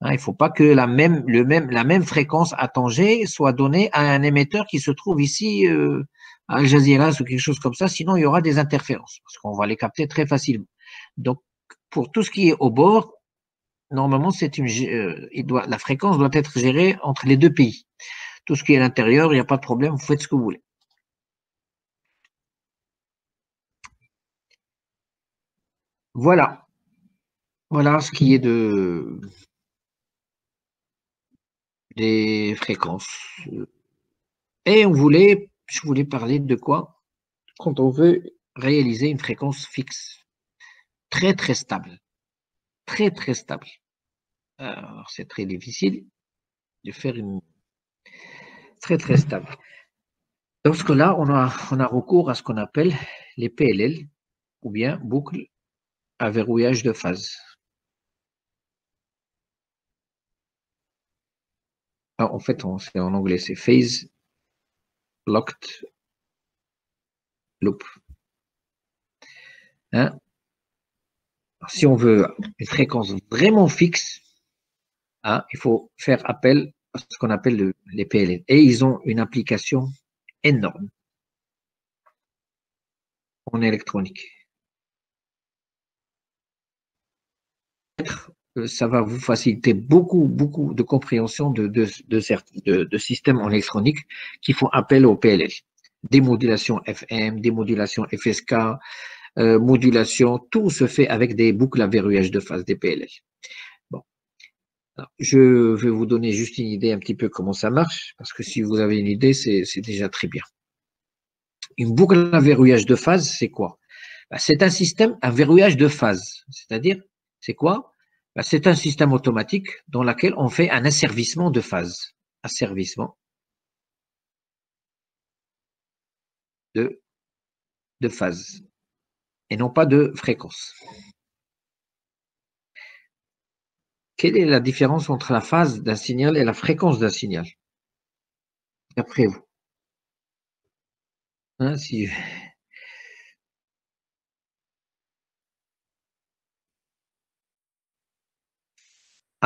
Hein, il ne faut pas que la même fréquence à Tanger soit donnée à un émetteur qui se trouve ici à Al Jazeera ou quelque chose comme ça, sinon il y aura des interférences, parce qu'on va les capter très facilement. Donc, pour tout ce qui est au bord, normalement, la fréquence doit être gérée entre les deux pays. Tout ce qui est à l'intérieur, il n'y a pas de problème, vous faites ce que vous voulez. Voilà. Voilà ce qui est des fréquences. Et je voulais parler de quoi? Quand on veut réaliser une fréquence fixe, très très stable, très très stable. Alors, c'est très difficile de faire une très très stable. Dans ce cas-là, on a recours à ce qu'on appelle les PLL, ou bien boucles à verrouillage de phase. En fait, c'est en anglais, c'est phase locked loop. Hein? Si on veut une fréquence vraiment fixe, hein, il faut faire appel à ce qu'on appelle les PLL. Et ils ont une application énorme en électronique. Ça va vous faciliter beaucoup de compréhension de systèmes en électronique qui font appel au PLL. Démodulation FM, démodulation FSK, modulation, tout se fait avec des boucles à verrouillage de phase, des PLL. Bon. Alors, je vais vous donner juste une idée un petit peu comment ça marche, parce que si vous avez une idée, c'est déjà très bien. Une boucle à verrouillage de phase, c'est quoi? C'est un système à verrouillage de phase, c'est-à-dire, c'est quoi? C'est un système automatique dans lequel on fait un asservissement de phase. Asservissement de phase. Et non pas de fréquence. Quelle est la différence entre la phase d'un signal et la fréquence d'un signal? D'après vous. Hein, si...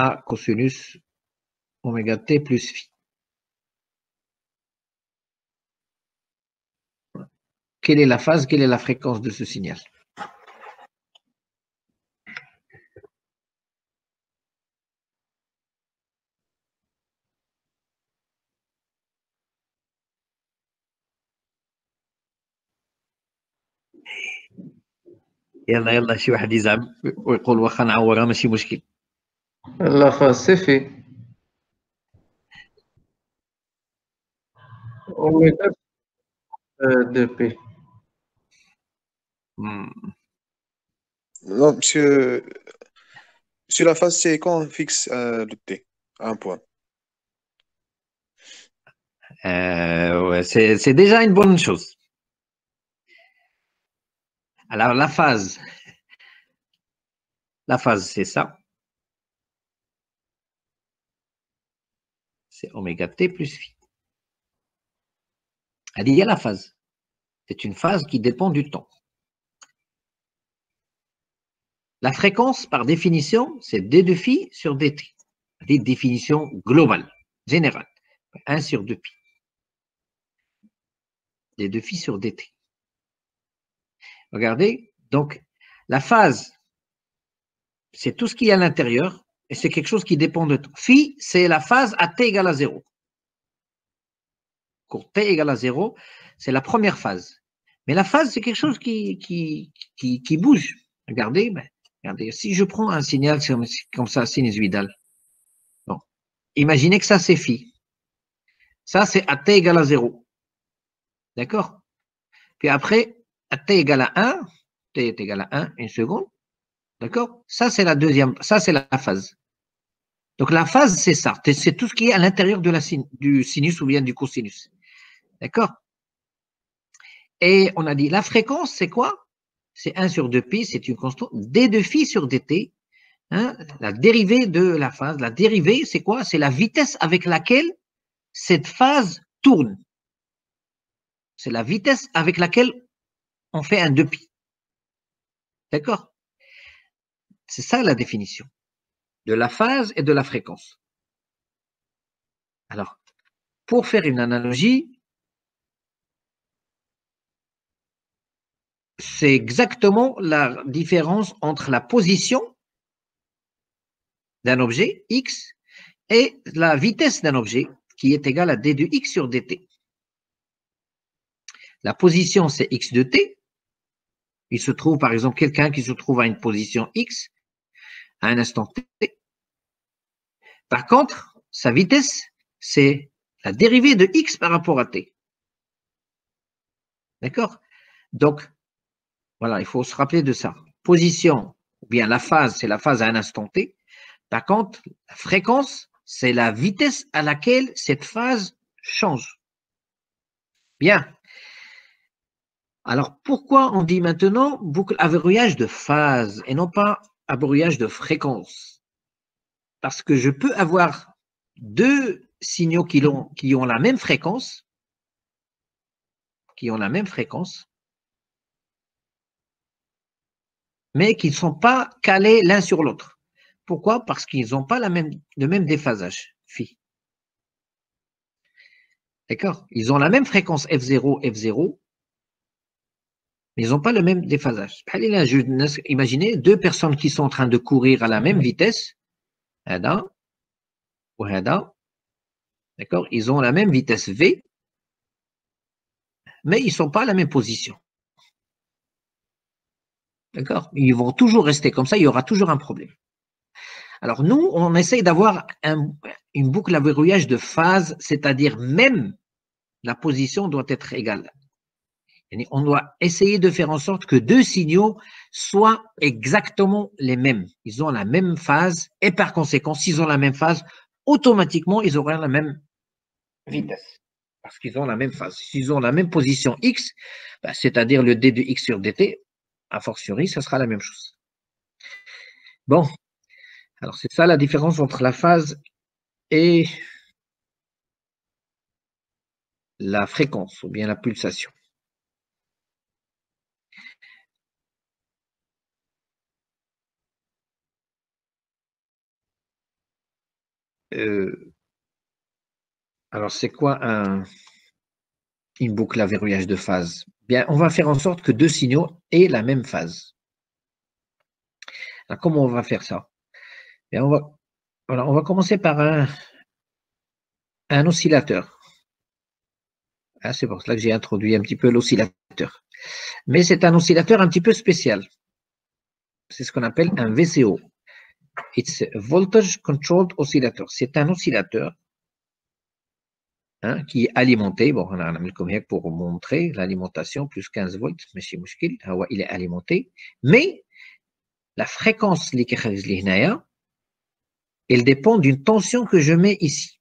A cosinus oméga t plus phi. Quelle est la phase, quelle est la fréquence de ce signal? يلا شي واحد يزعم ويقول واخا نعورها ماشي مشكل. La phase, c'est fait. Oméga 2P. Non, monsieur, la phase, c'est quand on fixe le T à un point. Ouais, c'est déjà une bonne chose. Alors, la phase, c'est ça. C'est oméga t plus phi. Il y a la phase. C'est une phase qui dépend du temps. La fréquence, par définition, c'est d de phi sur dt. C'est définition globale, générale. 1 sur 2pi. D de phi sur dt. Regardez, donc, la phase, c'est tout ce qui est à l'intérieur, et c'est quelque chose qui dépend de temps. Phi, c'est la phase à t égale à 0. Pour t égale à 0, c'est la première phase. Mais la phase, c'est quelque chose qui bouge. Regardez, regardez, si je prends un signal comme ça, sinusoïdal, bon, imaginez que ça, c'est phi. Ça, c'est à t égale à 0. D'accord? Puis après, à t égale à 1, t est égal à 1, une seconde. D'accord? Ça, c'est la deuxième, ça, c'est la phase. Donc, la phase, c'est ça. C'est tout ce qui est à l'intérieur du sinus ou bien du cosinus. D'accord? Et on a dit, la fréquence, c'est quoi? c'est 1 sur 2pi, c'est une constante. D de phi sur dt, hein, la dérivée de la phase. La dérivée, c'est quoi? C'est la vitesse avec laquelle cette phase tourne. C'est la vitesse avec laquelle on fait un 2pi. D'accord? C'est ça la définition de la phase et de la fréquence. Alors, pour faire une analogie, c'est exactement la différence entre la position d'un objet, x, et la vitesse d'un objet, qui est égale à d de x sur dt. La position, c'est x de t. Il se trouve, par exemple, quelqu'un qui se trouve à une position x, à un instant t. Par contre, sa vitesse, c'est la dérivée de x par rapport à t. D'accord? Donc, voilà, il faut se rappeler de ça. Position, ou bien la phase, c'est la phase à un instant t. Par contre, la fréquence, c'est la vitesse à laquelle cette phase change. Bien. Alors, pourquoi on dit maintenant boucle à verrouillage de phase et non pas à verrouillage de fréquence? Parce que je peux avoir deux signaux qui ont la même fréquence, mais qui ne sont pas calés l'un sur l'autre. Pourquoi? Parce qu'ils n'ont pas le même déphasage, phi. D'accord? Ils ont la même fréquence F0, F0, mais ils n'ont pas le même déphasage. Imaginez deux personnes qui sont en train de courir à la même vitesse, d'accord? Ils ont la même vitesse V, mais ils ne sont pas à la même position. D'accord? Ils vont toujours rester comme ça, il y aura toujours un problème. Alors nous, on essaye d'avoir une boucle à verrouillage de phase, c'est-à-dire même la position doit être égale. On doit essayer de faire en sorte que deux signaux soient exactement les mêmes. Ils ont la même phase et par conséquent, s'ils ont la même phase, automatiquement, ils auront la même vitesse. Parce qu'ils ont la même phase. S'ils ont la même position x, c'est-à-dire le d de x sur dt, a fortiori, ça sera la même chose. Bon, alors c'est ça la différence entre la phase et la fréquence, ou bien la pulsation. Alors, c'est quoi une boucle à verrouillage de phase? Bien, on va faire en sorte que deux signaux aient la même phase. Alors, comment on va faire ça? Bien, on va commencer par un oscillateur. Ah, c'est pour cela que j'ai introduit un petit peu l'oscillateur. Mais c'est un oscillateur un petit peu spécial. C'est ce qu'on appelle un VCO. It's a Voltage Controlled Oscillator. C'est un oscillateur qui est alimenté. Bon, on a mis comme ça pour vous montrer l'alimentation, plus 15 volts, mais c'est mouchkil. Il est alimenté. Mais la fréquence elle dépend d'une tension que je mets ici.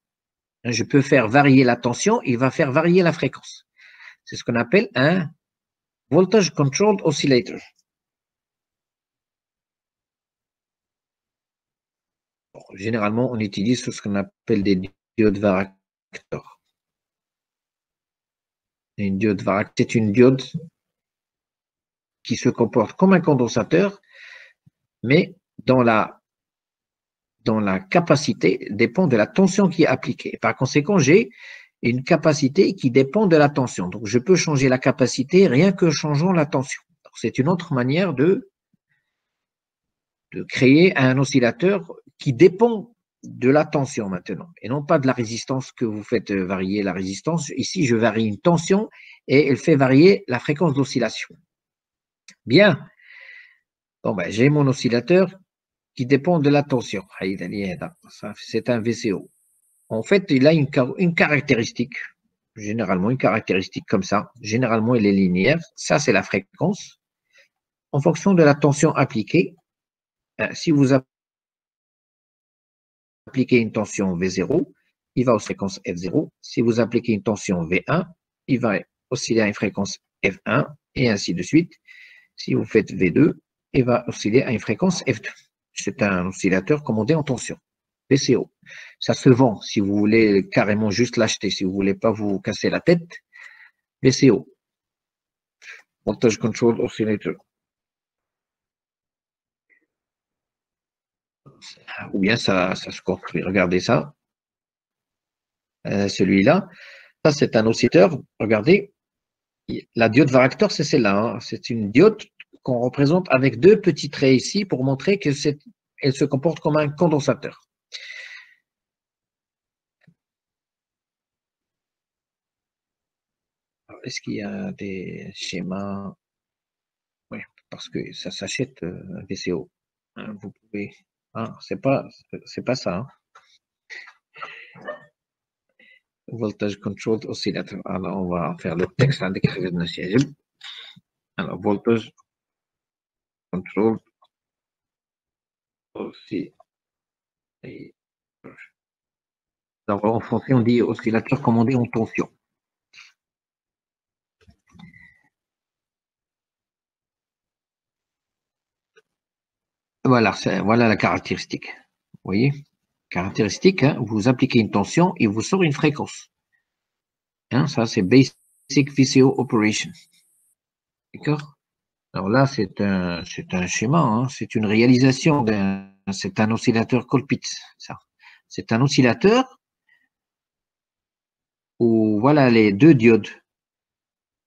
Je peux faire varier la tension, il va faire varier la fréquence. C'est ce qu'on appelle un Voltage Controlled Oscillator. Bon, généralement, on utilise ce qu'on appelle des diodes varacteurs. Une diode varacteur, c'est une diode qui se comporte comme un condensateur, mais dans la capacité dépend de la tension qui est appliquée. Par conséquent, j'ai une capacité qui dépend de la tension. Donc, je peux changer la capacité rien que changeant la tension. C'est une autre manière de créer un oscillateur qui dépend de la tension maintenant, et non pas de la résistance que vous faites varier la résistance. Ici, je varie une tension et elle fait varier la fréquence d'oscillation. Bien. Bon, j'ai mon oscillateur qui dépend de la tension. C'est un VCO. En fait, il a une caractéristique, généralement une caractéristique comme ça. Généralement, elle est linéaire. Ça, c'est la fréquence. En fonction de la tension appliquée, si vous appliquez une tension V0, il va aux fréquences F0. Si vous appliquez une tension V1, il va osciller à une fréquence F1 et ainsi de suite. Si vous faites V2, il va osciller à une fréquence F2. C'est un oscillateur commandé en tension, VCO. Ça se vend si vous voulez carrément juste l'acheter, si vous ne voulez pas vous casser la tête. VCO, Voltage Control Oscillator. Ou bien ça se construit. Regardez ça. Celui-là, ça c'est un oscillateur. Regardez, la diode varactor, c'est celle-là. Hein. C'est une diode qu'on représente avec deux petits traits ici pour montrer que elle se comporte comme un condensateur. Est-ce qu'il y a des schémas? Oui, parce que ça s'achète un VCO. Hein, vous pouvez. Ah, c'est pas ça. Hein. Voltage Controlled Oscillator. Alors, on va faire le texte avec le siège. Alors, Voltage Controlled Oscillator. Alors, en français, on dit oscillateur commandé en tension. Voilà, voilà la caractéristique. Vous voyez? Caractéristique, hein, vous appliquez une tension et vous sort une fréquence. Hein, ça, c'est Basic VCO Operation. D'accord? Alors là, c'est un schéma, hein, c'est une réalisation c'est un oscillateur Colpitts, ça. C'est un oscillateur où, voilà, les deux diodes.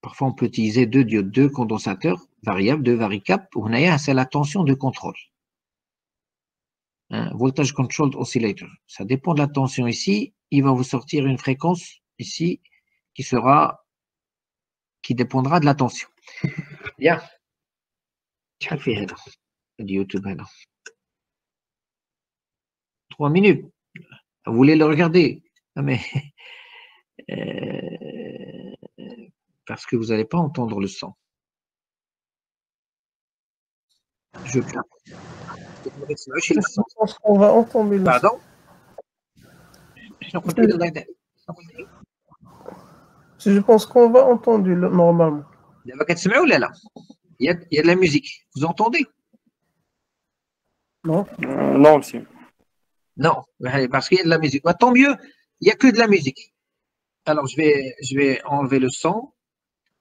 Parfois, on peut utiliser deux diodes, deux condensateurs variables, deux varicap, où on a c'est la tension de contrôle. Hein, voltage Controlled Oscillator. Ça dépend de la tension ici. Il va vous sortir une fréquence ici qui dépendra de la tension. Bien. YouTube, 3 minutes. Vous voulez le regarder? Non, mais parce que vous n'allez pas entendre le son. Je pense qu'on va entendre le Pardon? Je pense qu'on va entendre normalement. Il y a de la musique. Vous entendez? Non. Non, monsieur. Non, parce qu'il y a de la musique. Bah, tant mieux, il n'y a que de la musique. Alors, je vais enlever le son,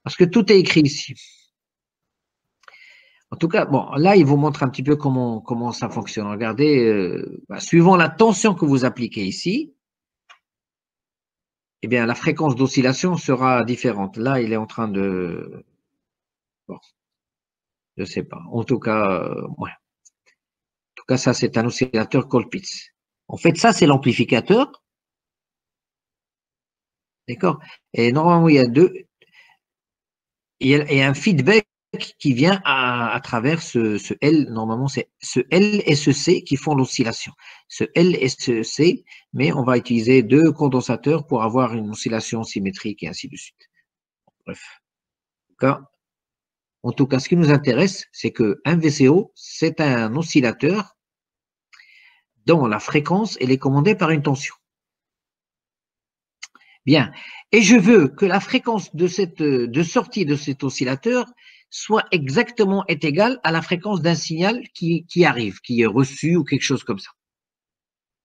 parce que tout est écrit ici. En tout cas, bon, là, il vous montre un petit peu comment ça fonctionne. Regardez, suivant la tension que vous appliquez ici, eh bien, la fréquence d'oscillation sera différente. Là, il est en train de... Bon, je ne sais pas. En tout cas, ouais. En tout cas, ça, c'est un oscillateur Colpitts. En fait, ça, c'est l'amplificateur. D'accord? Et normalement, il y a il y a un feedback qui vient à travers ce L. Normalement, c'est ce L et ce C qui font l'oscillation. Ce L et ce C, mais on va utiliser deux condensateurs pour avoir une oscillation symétrique et ainsi de suite. Bref. En tout cas, ce qui nous intéresse, c'est qu'un VCO, c'est un oscillateur dont la fréquence, elle est commandée par une tension. Bien. Et je veux que la fréquence de sortie de cet oscillateur soit exactement égale à la fréquence d'un signal qui arrive, qui est reçu ou quelque chose comme ça.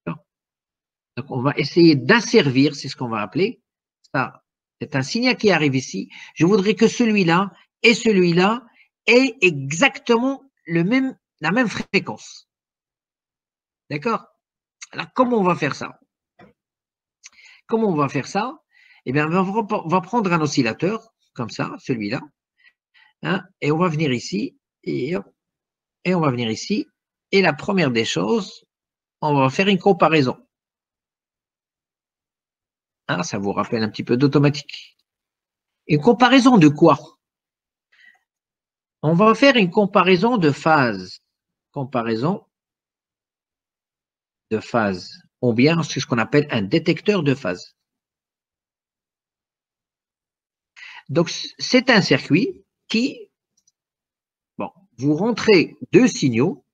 Donc, on va essayer d'asservir, c'est ce qu'on va appeler. Ça, c'est un signal qui arrive ici. Je voudrais que celui-là et celui-là aient exactement la même fréquence. D'accord? Alors, comment on va faire ça? Comment on va faire ça? Eh bien, on va prendre un oscillateur, comme ça, celui-là, hein, et on va venir ici, et on va venir ici, et la première des choses, on va faire une comparaison. Hein, ça vous rappelle un petit peu d'automatique. Une comparaison de quoi? On va faire une comparaison de phase. Comparaison de phase. Ou bien ce qu'on appelle un détecteur de phase. Donc, c'est un circuit qui, bon, vous rentrez deux signaux,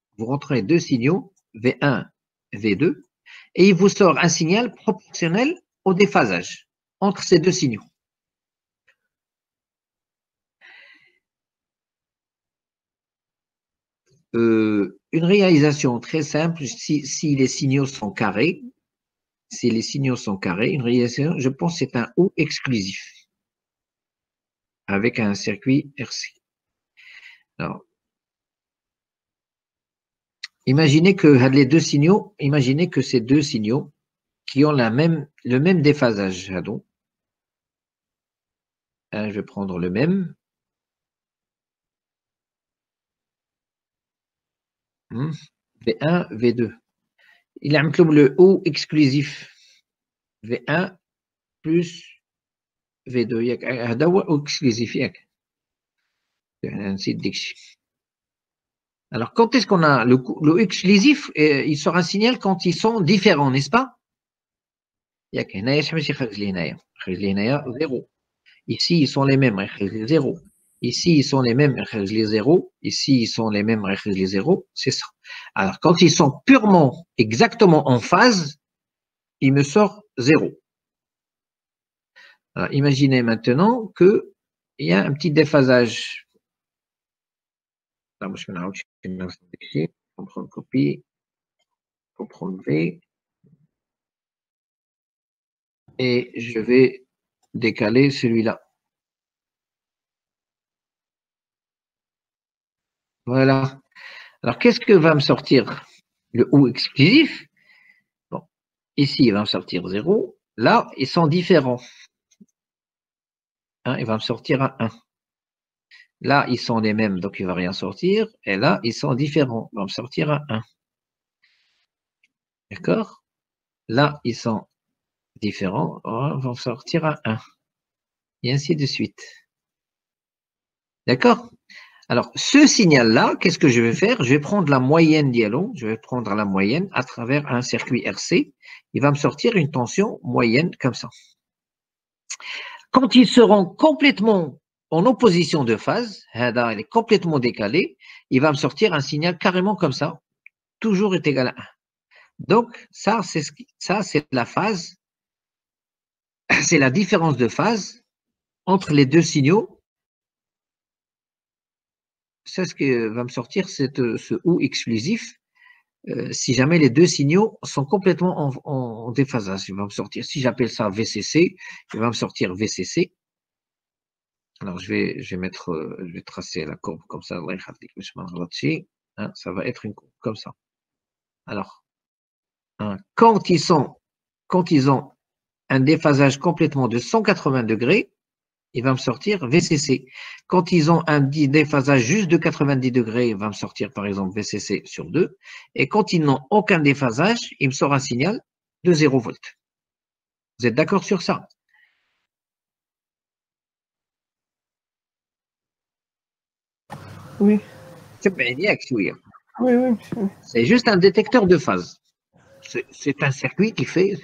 V1, V2, et il vous sort un signal proportionnel au déphasage entre ces deux signaux. une réalisation très simple, si les signaux sont carrés, une réalisation, je pense que c'est un OU exclusif avec un circuit RC. Alors, imaginez que ces deux signaux qui ont le même déphasage. Je vais prendre le même. V1, V2. Il a le OU exclusif. V1 plus V2. هذا هو OU exclusif. Alors, quand est-ce qu'on a le exclusif, il sort un signal quand ils sont différents, n'est-ce pas? Zéro. Ici, ils sont les mêmes, zéro. Ici, ils sont les mêmes, les zéros. Ici, ils sont les mêmes, les zéros. C'est ça. Alors, quand ils sont purement, exactement en phase, il me sort zéro. Alors, imaginez maintenant qu'il y a un petit déphasage. Là, je vais prendre copie, comprendre V, et je vais décaler celui-là. Voilà. Alors, qu'est-ce que va me sortir le OU exclusif? Bon, ici, il va me sortir 0. Là, ils sont différents. Il va me sortir un 1. Là, ils sont les mêmes, donc il ne va rien sortir. Et là, ils sont différents. Il va me sortir un 1. D'accord? Là, ils sont différents. Ils vont sortir un 1. Et ainsi de suite. D'accord? Alors, ce signal-là, qu'est-ce que je vais faire? Je vais prendre la moyenne dialogue. Je vais prendre la moyenne à travers un circuit RC. Il va me sortir une tension moyenne comme ça. Quand ils seront complètement en opposition de phase, il est complètement décalé, il va me sortir un signal carrément comme ça, toujours est égal à 1. Donc, ça, c'est la phase, c'est la différence de phase entre les deux signaux. C'est ce que va me sortir ce OU exclusif. Si jamais les deux signaux sont complètement en déphasage, il va me sortir. Si j'appelle ça VCC, il va me sortir VCC. Alors, je vais tracer la courbe comme ça. Ça va être une courbe comme ça. Alors, quand ils ont un déphasage complètement de 180 degrés, il va me sortir VCC. Quand ils ont un déphasage juste de 90 degrés, il va me sortir par exemple VCC sur 2. Et quand ils n'ont aucun déphasage, il me sort un signal de 0 volts. Vous êtes d'accord sur ça? Oui. Oui, monsieur. C'est juste un détecteur de phase. C'est un circuit qui fait,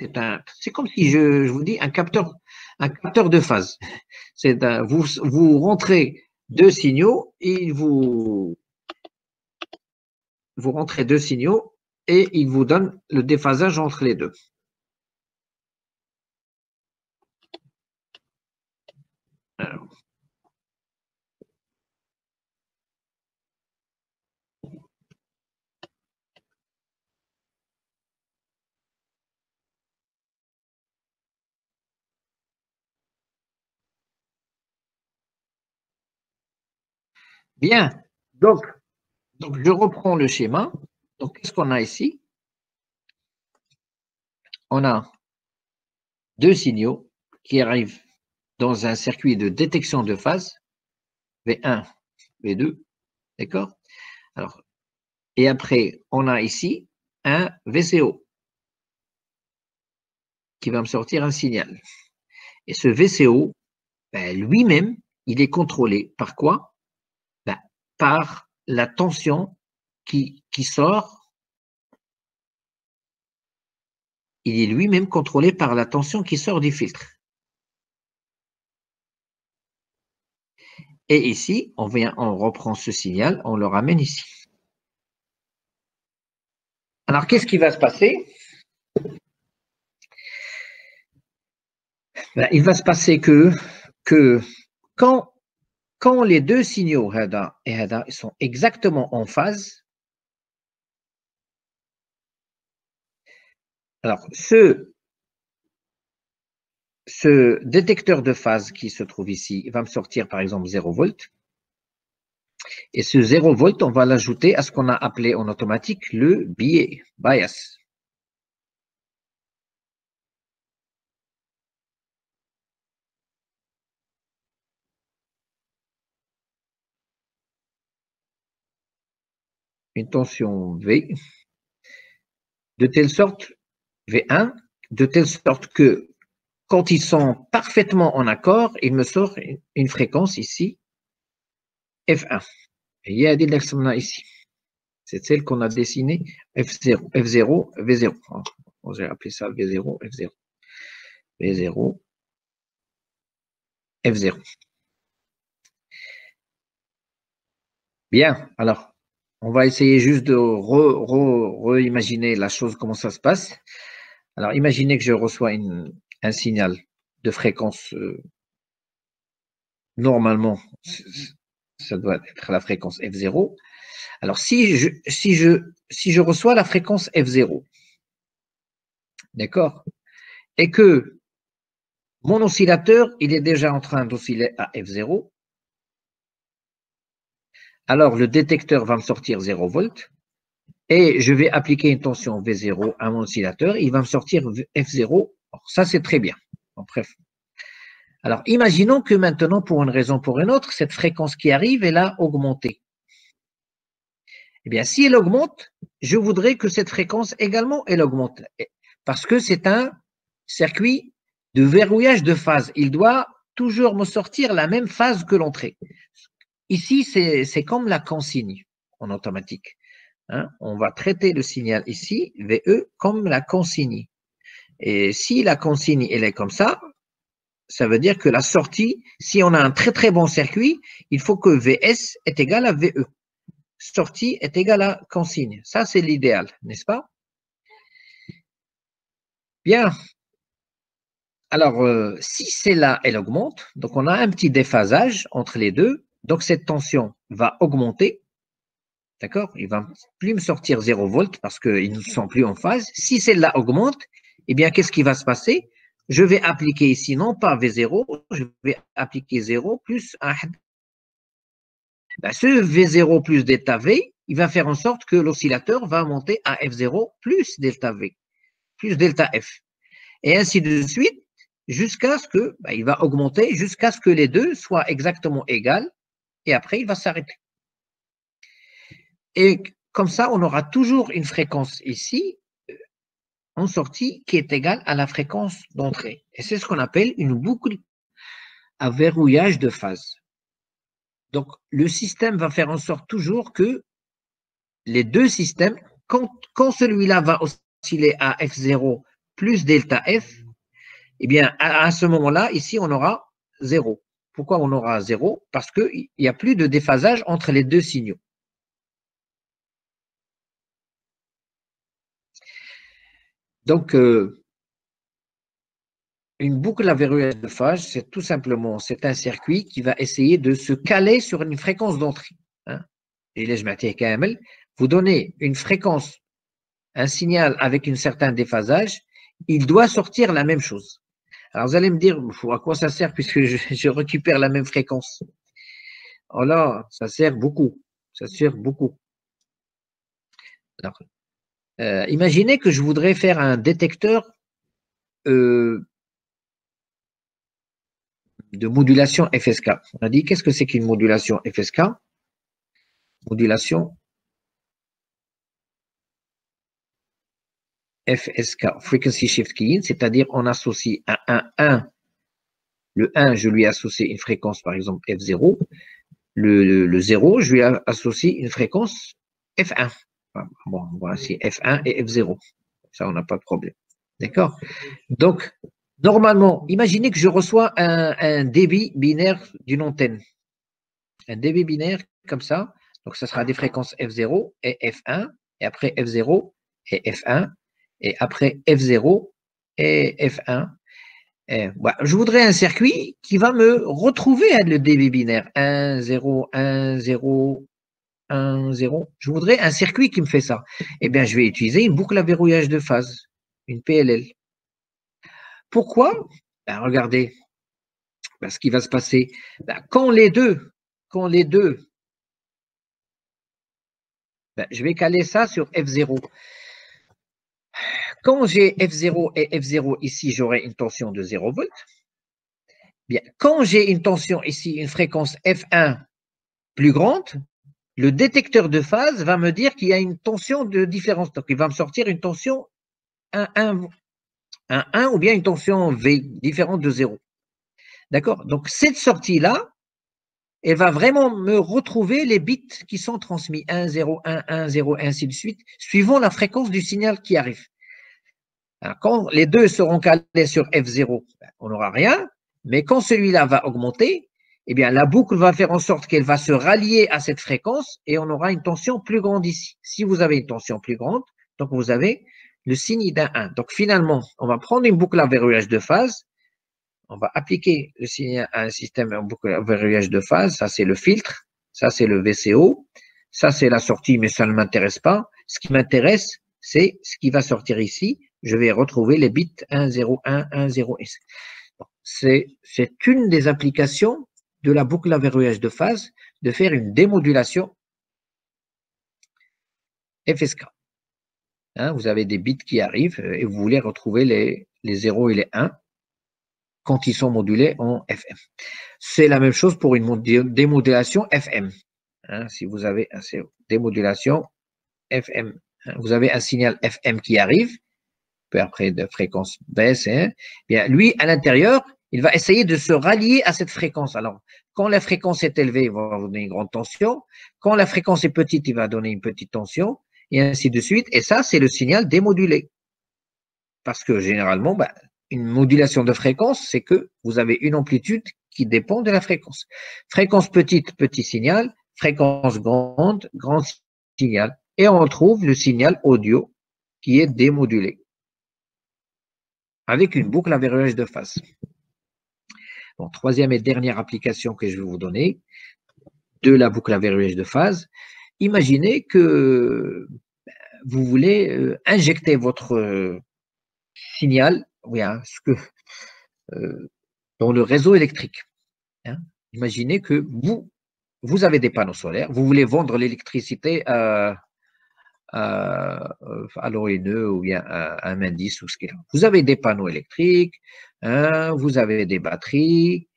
c'est comme si je vous dis un capteur de phase. Vous rentrez deux signaux et vous rentrez deux signaux et il vous donne le déphasage entre les deux. Alors. Bien, donc je reprends le schéma. Donc, qu'est-ce qu'on a ici? On a deux signaux qui arrivent dans un circuit de détection de phase, V1, V2, d'accord? Alors, et après, on a ici un VCO qui va me sortir un signal. Et ce VCO, lui-même, il est contrôlé par quoi? Par la tension qui sort. Il est lui-même contrôlé par la tension qui sort du filtre. Et ici, on reprend ce signal, on le ramène ici. Alors, qu'est-ce qui va se passer? Il va se passer que quand les deux signaux Hada et Hada sont exactement en phase, Alors, ce détecteur de phase qui se trouve ici, il va me sortir par exemple 0 volts. Et ce 0 volts, on va l'ajouter à ce qu'on a appelé en automatique le bias. Une tension V, de telle sorte, V1, de telle sorte que quand ils sont parfaitement en accord, il me sort une fréquence ici, F1. Et il y a des l'examen ici. C'est celle qu'on a dessinée, F0, F0, V0. J'ai appelé ça V0, F0. V0, F0. Bien, alors, on va essayer juste de reimaginer la chose, comment ça se passe. Alors, imaginez que je reçois un signal de fréquence, normalement, ça doit être la fréquence F0. Alors, si je reçois la fréquence F0, d'accord, et que mon oscillateur, il est déjà en train d'osciller à F0, alors le détecteur va me sortir 0 volts, et je vais appliquer une tension V0 à mon oscillateur, il va me sortir F0. Alors, ça, c'est très bien. Donc, bref. Alors, imaginons que maintenant, pour une raison ou pour une autre, cette fréquence qui arrive, elle a augmenté. Eh bien, si elle augmente, je voudrais que cette fréquence également, elle augmente. Parce que c'est un circuit de verrouillage de phase. Il doit toujours me sortir la même phase que l'entrée. Ici, c'est comme la consigne en automatique. Hein, on va traiter le signal ici, VE, comme la consigne. Et si la consigne, elle est comme ça veut dire que la sortie, si on a un très très bon circuit, il faut que VS est égal à VE. Sortie est égale à consigne. Ça, c'est l'idéal, n'est-ce pas? Bien. Alors, si celle-là, elle augmente, donc on a un petit déphasage entre les deux, donc cette tension va augmenter. D'accord? Il ne va plus me sortir 0 volts parce qu'ils ne sont plus en phase. Si celle-là augmente, eh bien, qu'est-ce qui va se passer? Je vais appliquer ici, non pas V0, je vais appliquer 0 plus 1. Ben, ce V0 plus delta V, il va faire en sorte que l'oscillateur va monter à F0 plus delta V, plus delta F. Et ainsi de suite, jusqu'à ce que, ben, il va augmenter jusqu'à ce que les deux soient exactement égales, et après, il va s'arrêter. Et comme ça, on aura toujours une fréquence ici, en sortie, qui est égale à la fréquence d'entrée. Et c'est ce qu'on appelle une boucle à verrouillage de phase. Donc, le système va faire en sorte toujours que les deux systèmes, quand celui-là va osciller à F0 plus delta F, eh bien, à ce moment-là, ici, on aura 0. Pourquoi on aura 0? Parce qu'il n'y a plus de déphasage entre les deux signaux. Donc, une boucle à verrouillage de phase, c'est tout simplement, c'est un circuit qui va essayer de se caler sur une fréquence d'entrée. Hein? Et là, je m'attends quand même. Vous donnez une fréquence, un signal avec un certain déphasage, il doit sortir la même chose. Alors, vous allez me dire, à quoi ça sert puisque je récupère la même fréquence? Oh là, ça sert beaucoup. Ça sert beaucoup. Alors, imaginez que je voudrais faire un détecteur de modulation FSK. On a dit, qu'est-ce que c'est qu'une modulation FSK? Modulation FSK, Frequency Shift Keying, c'est-à-dire on associe un 1. Le 1, je lui associe une fréquence, par exemple, F0. Le 0, je lui associe une fréquence F1. Bon, voici F1 et F0. Ça, on n'a pas de problème. D'accord? Donc, normalement, imaginez que je reçois un débit binaire d'une antenne. Un débit binaire comme ça. Donc, ça sera des fréquences F0 et F1. Et après F0 et F1. Et après F0 et F1. Et, voilà. Je voudrais un circuit qui va me retrouver le débit binaire. 1, 0, 1, 0, 1, 0. Je voudrais un circuit qui me fait ça. Eh bien, je vais utiliser une boucle à verrouillage de phase. une PLL. Pourquoi? Ben, regardez, ben, ce qui va se passer. Ben, quand les deux, ben, je vais caler ça sur F0. Quand j'ai F0 et F0 ici, j'aurai une tension de 0 volts. Bien, quand j'ai une tension ici, une fréquence F1 plus grande, le détecteur de phase va me dire qu'il y a une tension de différence. Donc, il va me sortir une tension 1 ou bien une tension V différente de 0. D'accord? Donc, cette sortie-là, elle va vraiment me retrouver les bits qui sont transmis 1, 0, 1, 1, 0, et ainsi de suite, suivant la fréquence du signal qui arrive. Alors, quand les deux seront calés sur F0, on n'aura rien, mais quand celui-là va augmenter, eh bien, la boucle va faire en sorte qu'elle va se rallier à cette fréquence et on aura une tension plus grande ici. Si vous avez une tension plus grande, donc vous avez le signe d'un 1. Donc, finalement, on va prendre une boucle à verrouillage de phase. On va appliquer le signal à un système en boucle à verrouillage de phase. Ça, c'est le filtre. Ça, c'est le VCO. Ça, c'est la sortie, mais ça ne m'intéresse pas. Ce qui m'intéresse, c'est ce qui va sortir ici. Je vais retrouver les bits 1, 0, 1, 1, 0 et 5. C'est une des applications de la boucle à verrouillage de phase de faire une démodulation FSK. Hein, vous avez des bits qui arrivent et vous voulez retrouver les 0 et les 1 quand ils sont modulés en FM. C'est la même chose pour une démodulation FM. Hein, si vous avez une démodulation FM, hein, vous avez un signal FM qui arrive, peu après de fréquence baisse, hein, bien lui, à l'intérieur, il va essayer de se rallier à cette fréquence. Alors, quand la fréquence est élevée, il va donner une grande tension. Quand la fréquence est petite, il va donner une petite tension, et ainsi de suite. Et ça, c'est le signal démodulé. Parce que généralement, ben, une modulation de fréquence, c'est que vous avez une amplitude qui dépend de la fréquence. Fréquence petite, petit signal. Fréquence grande, grand signal. Et on retrouve le signal audio qui est démodulé avec une boucle à verrouillage de phase. Bon, troisième et dernière application que je vais vous donner de la boucle à verrouillage de phase. Imaginez que vous voulez injecter votre signal dans le réseau électrique. Hein. Imaginez que vous avez des panneaux solaires, vous voulez vendre l'électricité à l'ONE ou bien à Mendis ou ce qu'il y a. Vous avez des panneaux électriques, hein, vous avez des batteries,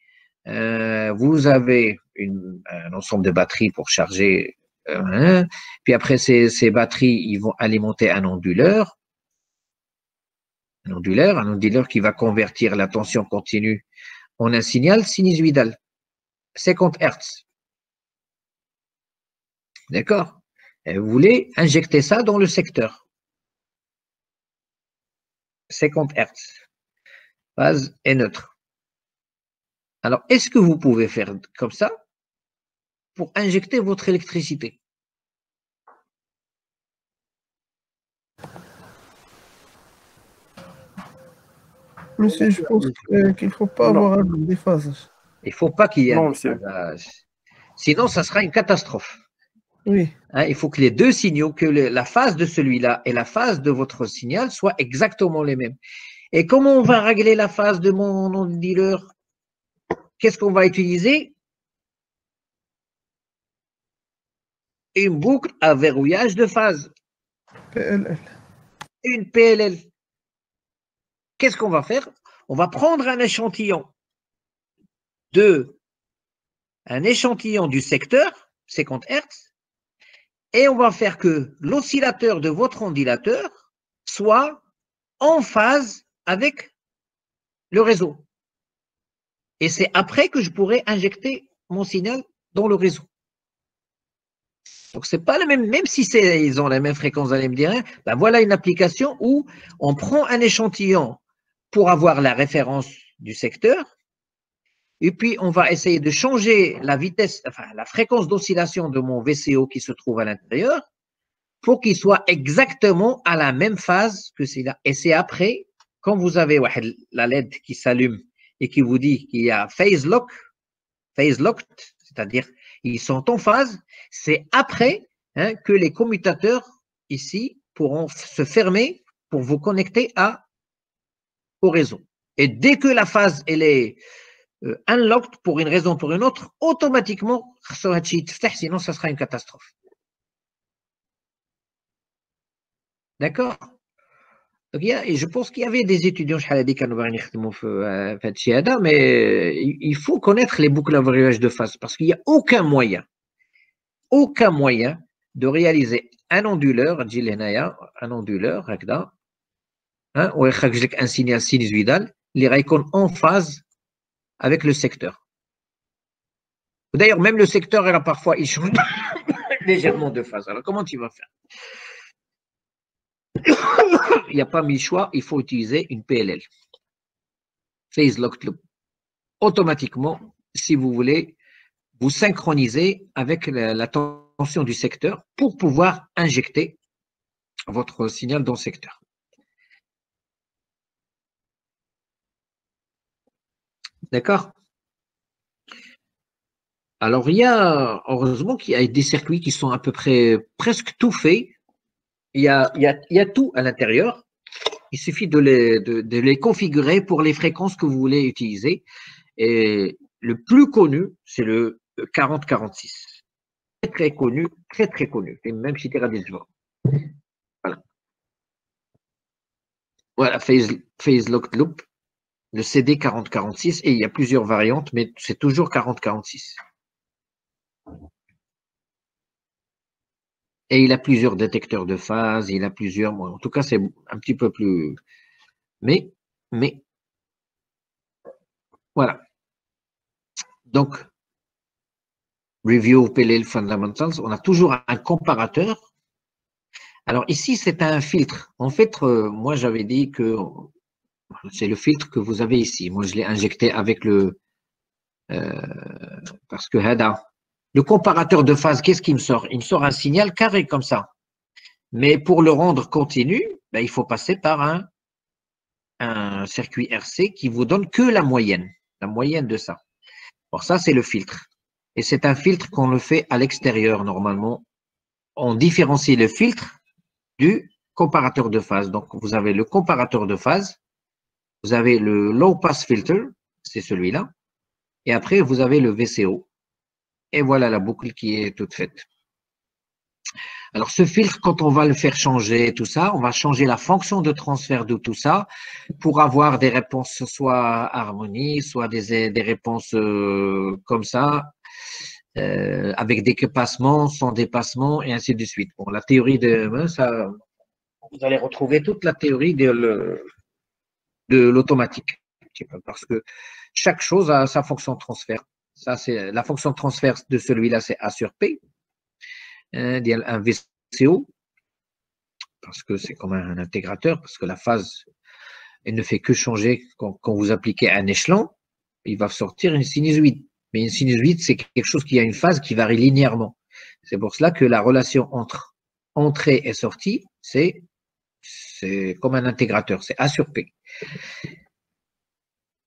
vous avez un ensemble de batteries pour charger, hein, puis après ces batteries, ils vont alimenter un onduleur qui va convertir la tension continue en un signal sinusoïdal, 50 Hz. D'accord? Et vous voulez injecter ça dans le secteur. 50 Hz. Phase est neutre. Alors, est-ce que vous pouvez faire comme ça pour injecter votre électricité? Monsieur, je pense qu'il ne faut pas avoir un déphasage. Il ne faut pas qu'il y ait Non, un monsieur. déphasage. Sinon, ça sera une catastrophe. Oui. Hein, il faut que les deux signaux, que la phase de celui-là et la phase de votre signal soient exactement les mêmes. Et comment on va régler la phase de mon onduleur? Qu'est-ce qu'on va utiliser? Une boucle à verrouillage de phase. PLL. Une PLL. Qu'est-ce qu'on va faire? On va prendre un échantillon du secteur, 50 Hz, et on va faire que l'oscillateur de votre ondulateur soit en phase avec le réseau. Et c'est après que je pourrai injecter mon signal dans le réseau. Donc, c'est pas le même, même si ils ont la même fréquence, vous allez me dire, hein, ben voilà une application où on prend un échantillon pour avoir la référence du secteur, et puis on va essayer de changer la vitesse, enfin la fréquence d'oscillation de mon VCO qui se trouve à l'intérieur, pour qu'il soit exactement à la même phase que celui-là. Et c'est après, quand vous avez la LED qui s'allume et qui vous dit qu'il y a phase locked, c'est-à-dire ils sont en phase, c'est après, hein, que les commutateurs ici pourront se fermer pour vous connecter au réseau. Et dès que la phase elle est unlocked pour une raison ou pour une autre, automatiquement, sinon ça sera une catastrophe. D'accord? Donc, et je pense qu'il y avait des étudiants mais il faut connaître les boucles à variage de phase parce qu'il n'y a aucun moyen de réaliser un onduleur, un onduleur, hein, ou un signal sinusoïdal, les raycons en phase avec le secteur. D'ailleurs, même le secteur, parfois, il change légèrement de phase. Alors, comment tu vas faire? Il n'y a pas mille choix, il faut utiliser une PLL. Phase Locked Loop. Automatiquement, si vous voulez, vous synchronisez avec la tension du secteur pour pouvoir injecter votre signal dans le secteur. D'accord? Alors, heureusement qu'il y a des circuits qui sont à peu près presque tout faits. Il y a tout à l'intérieur. Il suffit de les configurer pour les fréquences que vous voulez utiliser. Et le plus connu, c'est le 40-46. Très connu, très connu. Et même si tu as des joueurs. Voilà, Phase Locked Loop, le CD 40-46, et il y a plusieurs variantes, mais c'est toujours 40-46. Et il a plusieurs détecteurs de phase, il a plusieurs, en tout cas, c'est un petit peu plus, mais, voilà. Donc, Review PLL Fundamentals, on a toujours un comparateur. Alors ici, c'est un filtre. En fait, moi, j'avais dit que c'est le filtre que vous avez ici. Moi, je l'ai injecté avec parce que le comparateur de phase, qu'est-ce qu'il me sort? Il me sort un signal carré comme ça. Mais pour le rendre continu, ben, il faut passer par un circuit RC qui vous donne que la moyenne de ça. Bon, ça, c'est le filtre. Et c'est un filtre qu'on le fait à l'extérieur, normalement. On différencie le filtre du comparateur de phase. Donc, vous avez le comparateur de phase, vous avez le low pass filter, c'est celui-là, et après, vous avez le VCO. Et voilà la boucle qui est toute faite. Alors, ce filtre, quand on va le faire changer, tout ça, on va changer la fonction de transfert de tout ça pour avoir des réponses soit harmonie, soit des réponses comme ça, avec des dépassements, sans dépassement, et ainsi de suite. Bon, la théorie de ça, vous allez retrouver toute la théorie de l'automatique, parce que chaque chose a sa fonction de transfert. Ça, c'est la fonction de transfert de celui-là, c'est A sur P, un VCO, parce que c'est comme un intégrateur, parce que la phase, elle ne fait que changer quand vous appliquez un échelon, il va sortir une sinusoïde. Mais une sinusoïde, c'est quelque chose qui a une phase qui varie linéairement. C'est pour cela que la relation entre entrée et sortie, c'est comme un intégrateur, c'est A sur P.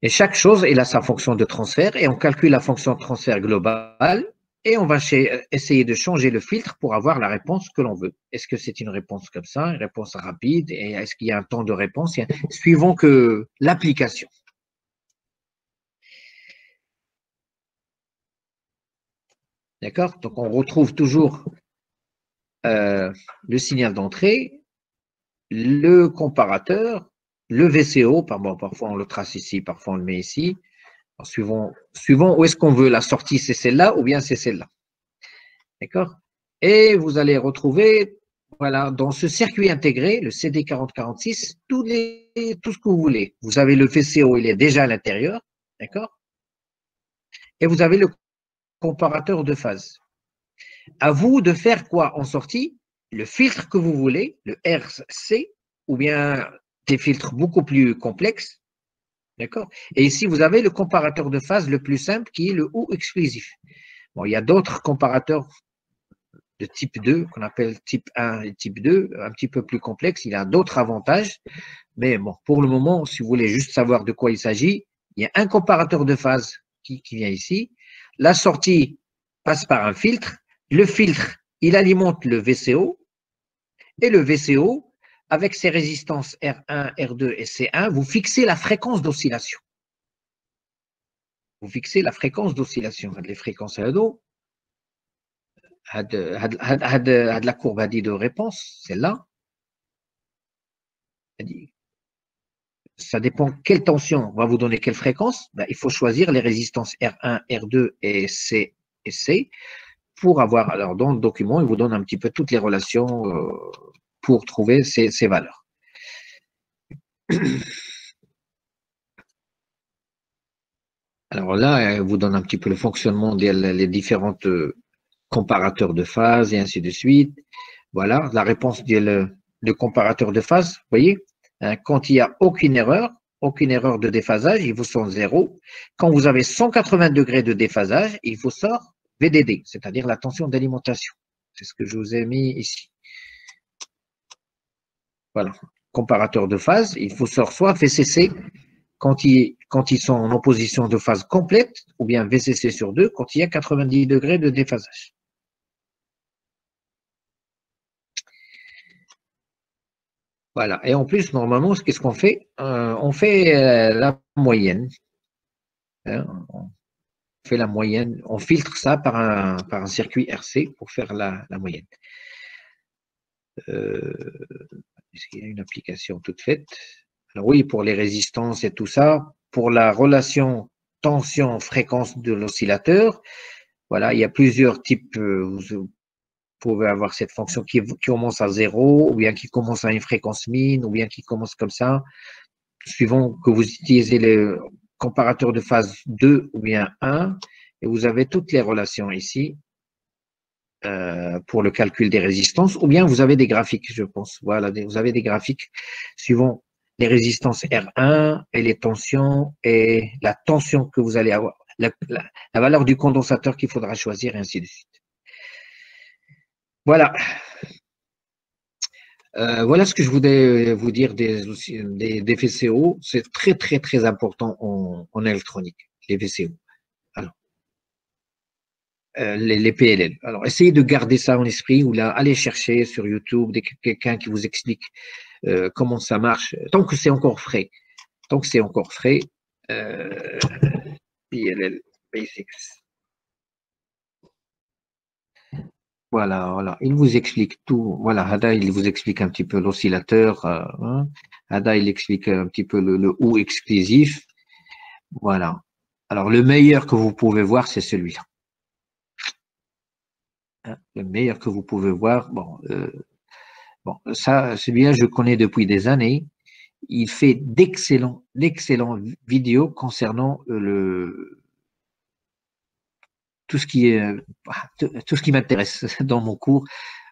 Et chaque chose, elle a sa fonction de transfert et on calcule la fonction de transfert globale et on va essayer de changer le filtre pour avoir la réponse que l'on veut. Est-ce que c'est une réponse comme ça, une réponse rapide, et est-ce qu'il y a un temps de réponse, suivant que l'application. D'accord? Donc, on retrouve toujours le signal d'entrée, le comparateur, le VCO, parfois on le trace ici, parfois on le met ici, suivant où est-ce qu'on veut, la sortie c'est celle-là ou bien c'est celle-là. D'accord? Et vous allez retrouver, voilà, dans ce circuit intégré, le CD4046, tout ce que vous voulez. Vous avez le VCO, il est déjà à l'intérieur, d'accord? Et vous avez le comparateur de phase. À vous de faire quoi en sortie? Le filtre que vous voulez, le RC, ou bien des filtres beaucoup plus complexes. D'accord? Et ici, vous avez le comparateur de phase le plus simple qui est le OU exclusif. Bon, il y a d'autres comparateurs de type 2 qu'on appelle type 1 et type 2, un petit peu plus complexes. Il a d'autres avantages. Mais bon, pour le moment, si vous voulez juste savoir de quoi il s'agit, il y a un comparateur de phase qui vient ici. La sortie passe par un filtre. Le filtre, il alimente le VCO. Et le VCO avec ces résistances R1, R2 et C1, vous fixez la fréquence d'oscillation. Vous fixez la fréquence d'oscillation. Les fréquences هادو هاد la courbe de réponse, celle-là. Ça dépend quelle tension va vous donner quelle fréquence. Ben, il faut choisir les résistances R1, R2 et C pour avoir. Alors, dans le document, il vous donne un petit peu toutes les relations pour trouver ces valeurs. Alors là, il vous donne un petit peu le fonctionnement des différents comparateurs de phase et ainsi de suite. Voilà, la réponse du comparateur de phase, vous voyez, hein, quand il n'y a aucune erreur de déphasage, il vous sort 0. Quand vous avez 180 degrés de déphasage, il vous sort VDD, c'est-à-dire la tension d'alimentation. C'est ce que je vous ai mis ici. Voilà, comparateur de phase, il vous sort soit VCC quand ils sont en opposition de phase complète, ou bien VCC sur 2 quand il y a 90 degrés de déphasage. Voilà. Et en plus, normalement, qu'est-ce qu'on fait? On fait la moyenne. Hein, on fait la moyenne. On filtre ça par un circuit RC pour faire la moyenne. Est-ce qu'il y a une application toute faite? Alors oui, pour les résistances et tout ça, pour la relation tension-fréquence de l'oscillateur, voilà, il y a plusieurs types. Vous pouvez avoir cette fonction qui commence à 0, ou bien qui commence à une fréquence mine, ou bien qui commence comme ça, suivant que vous utilisez le comparateur de phase 2 ou bien 1, et vous avez toutes les relations ici pour le calcul des résistances, ou bien vous avez des graphiques, je pense. Voilà, vous avez des graphiques suivant les résistances R1 et les tensions et la tension que vous allez avoir, la valeur du condensateur qu'il faudra choisir, et ainsi de suite. Voilà. Voilà ce que je voulais vous dire des VCO. C'est très, très, très important en électronique, les VCO. Alors, les PLL. Alors, essayez de garder ça en esprit ou là, allez chercher sur YouTube quelqu'un qui vous explique comment ça marche. Tant que c'est encore frais. Tant que c'est encore frais, PLL Basics. Voilà, voilà. Il vous explique tout. Voilà, Hada, il vous explique un petit peu l'oscillateur. Hein. Hada, il explique un petit peu le ou exclusif. Voilà. Alors, le meilleur que vous pouvez voir, c'est celui-là. Hein, le meilleur que vous pouvez voir, bon, ça, celui-là, je connais depuis des années. Il fait d'excellentes vidéos concernant tout ce qui m'intéresse dans mon cours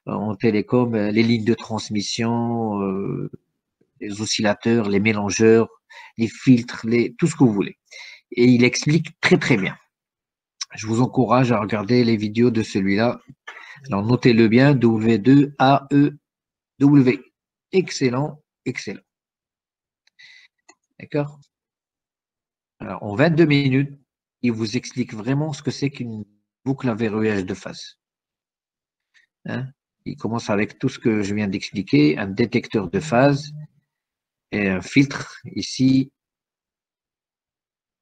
en télécom, les lignes de transmission, les oscillateurs, les mélangeurs, les filtres, tout ce que vous voulez. Et il explique très très bien. Je vous encourage à regarder les vidéos de celui-là. Alors notez-le bien, W2AEW. Excellent, excellent. D'accord? Alors en 22 minutes, il vous explique vraiment ce que c'est qu'une boucle à verrouillage de phase. Hein? Il commence avec tout ce que je viens d'expliquer, un détecteur de phase et un filtre ici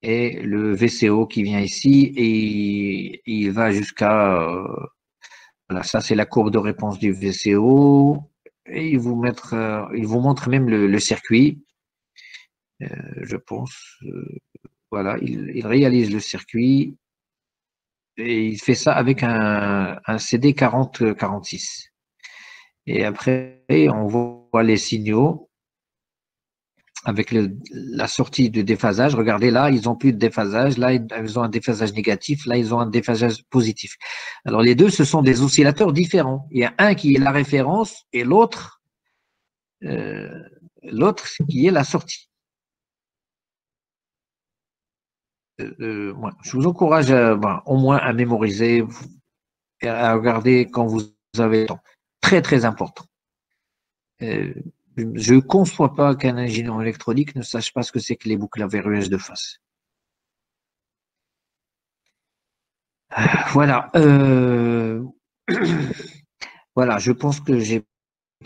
et le VCO qui vient ici et il va jusqu'à voilà, ça c'est la courbe de réponse du VCO et il vous montre même le circuit, je pense. Voilà, il réalise le circuit et il fait ça avec un CD 4046. Et après, on voit les signaux avec la sortie de déphasage. Regardez là, ils n'ont plus de déphasage. Là, ils ont un déphasage négatif. Là, ils ont un déphasage positif. Alors, les deux, ce sont des oscillateurs différents. Il y a un qui est la référence et l'autre qui est la sortie. Je vous encourage au moins à mémoriser et à regarder quand vous avez le temps. Très, très important. Je ne conçois pas qu'un ingénieur électronique ne sache pas ce que c'est que les boucles à verrouillage de phase. Voilà. Voilà, je pense que j'ai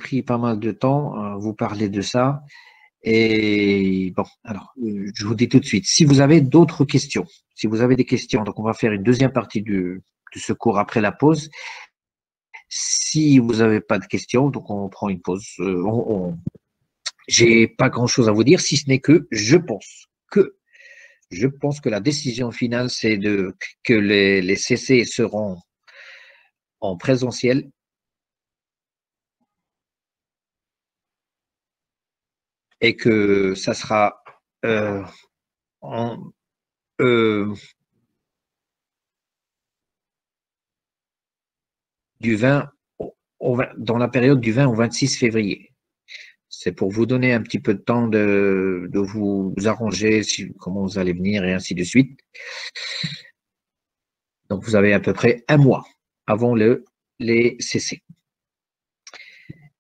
pris pas mal de temps à vous parler de ça. Et bon, alors, je vous dis tout de suite, si vous avez d'autres questions, si vous avez des questions, donc on va faire une deuxième partie de ce cours après la pause. Si vous n'avez pas de questions, donc on prend une pause. J'ai pas grand-chose à vous dire, si ce n'est que je pense que la décision finale, c'est que les CC seront en présentiel. Et que ça sera du 20 dans la période du 20 au 26 février. C'est pour vous donner un petit peu de temps de vous arranger comment vous allez venir et ainsi de suite. Donc, vous avez à peu près un mois avant les CC.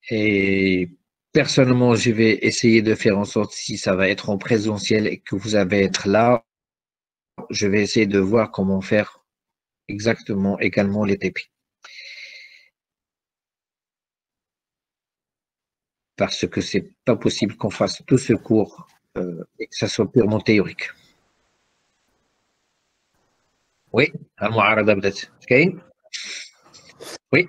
Et personnellement, je vais essayer de faire en sorte, si ça va être en présentiel et que vous allez être là, je vais essayer de voir comment faire exactement également les TP. Parce que c'est pas possible qu'on fasse tout ce cours et que ça soit purement théorique. Oui, المعارضة بدأت. كاين؟ Oui.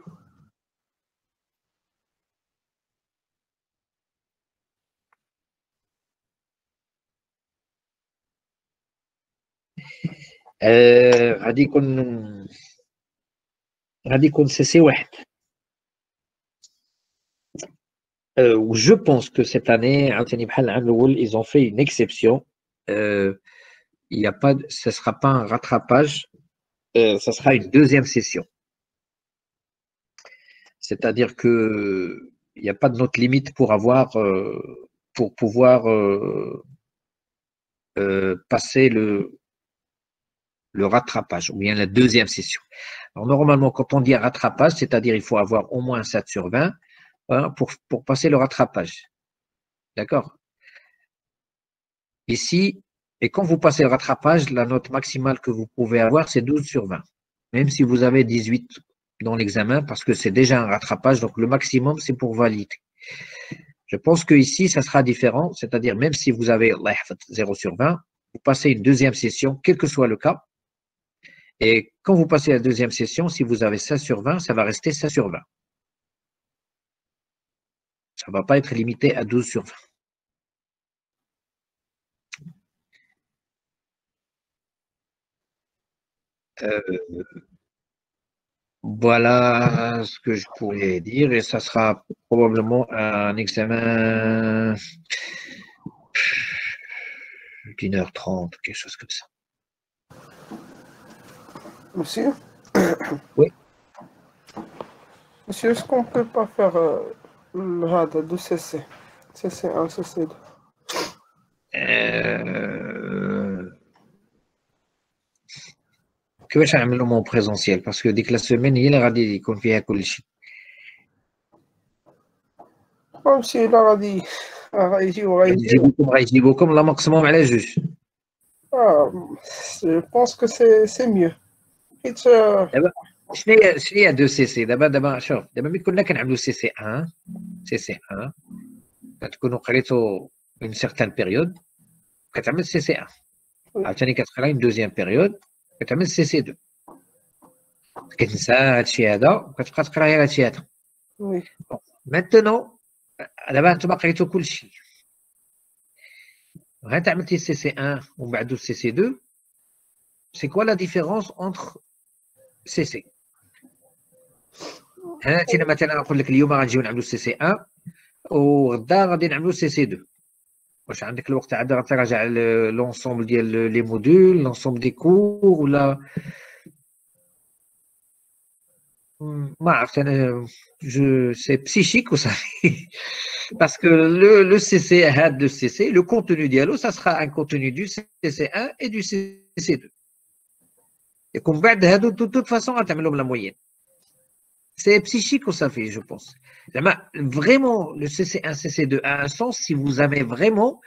غادي يكون CC واحد. Je pense que cette année, ils ont fait une exception. Il y a pas, ce ne sera pas un rattrapage, ce sera une deuxième session. C'est-à-dire que il n'y a pas de note limite pour pouvoir passer le rattrapage, ou bien la deuxième session. Alors, normalement, quand on dit rattrapage, c'est-à-dire il faut avoir au moins 7 sur 20 hein, pour passer le rattrapage. D'accord? Ici, et quand vous passez le rattrapage, la note maximale que vous pouvez avoir, c'est 12 sur 20. Même si vous avez 18 dans l'examen, parce que c'est déjà un rattrapage, donc le maximum, c'est pour valider. Je pense qu'ici, ça sera différent, c'est-à-dire même si vous avez 0 sur 20, vous passez une deuxième session, quel que soit le cas. Et quand vous passez la deuxième session, si vous avez 16 sur 20, ça va rester 16 sur 20. Ça ne va pas être limité à 12 sur 20. Voilà ce que je pourrais dire et ça sera probablement un examen d'1h30, quelque chose comme ça. Monsieur? Oui. Monsieur, est-ce qu'on ne peut pas faire le RAD de CC? CC1, CC2. كيفاش نعملهم en présentiel parce que ديك لا سيمين هي اللي غادي يكون فيها كل شيء. فهمتي لا غيجيبوكم لا مقسموم على جوج. Je pense que c'est mieux. دابا شنو هي 2 سي سي دابا شوف دابا ملي كنا كنعملوا سي سي 1 كتكونوا قريتوا une certaine période كتعمل سي سي 1 عاوتاني كتقرا une deuxième période كتعمل سي سي 2 كتنسى هادشي هذا وكتبقى تقرا غير هادشي هذا. وي مانتونون دابا انتما قريتوا كلشي غير عملتي سي سي 1 ومن بعد سي سي 2 سي كوا لا ديفيرونس انتر سي سي. انا مثلا نقول لك اليوم غنجيو نعملوا سي سي 1 وغدا غادي نعملوا سي سي 2 واش عندك الوقت عاد غتراجع لونسومبل ديال لي موديول لونسومبل دي كور ولا ما عرفت انا سي بسيشيك وصافي parce que le CC هاد le CC le contenu ديالو ça sera un contenu du CC1 et du CC2 يكون بعد هادو de toute façon غتعملهم لا موين c'est psychique وصافي je pense. Vraiment le CC1 CC2 a un sens si vous avez vraiment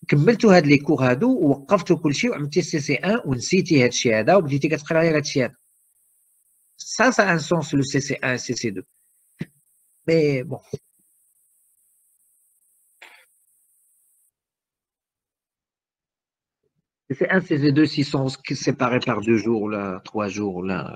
كملتوا هاد لي كور هادو ووقفتوا كلشي وعملتي سي سي 1 ونسيتي هادشي هذا وبديتي كتقرا غير هادشي هذا. Ça a un sens le CC1 et CC2. Mais bon, CC1, CC2, s'ils sont séparés par 2 jours, là, 3 jours, là.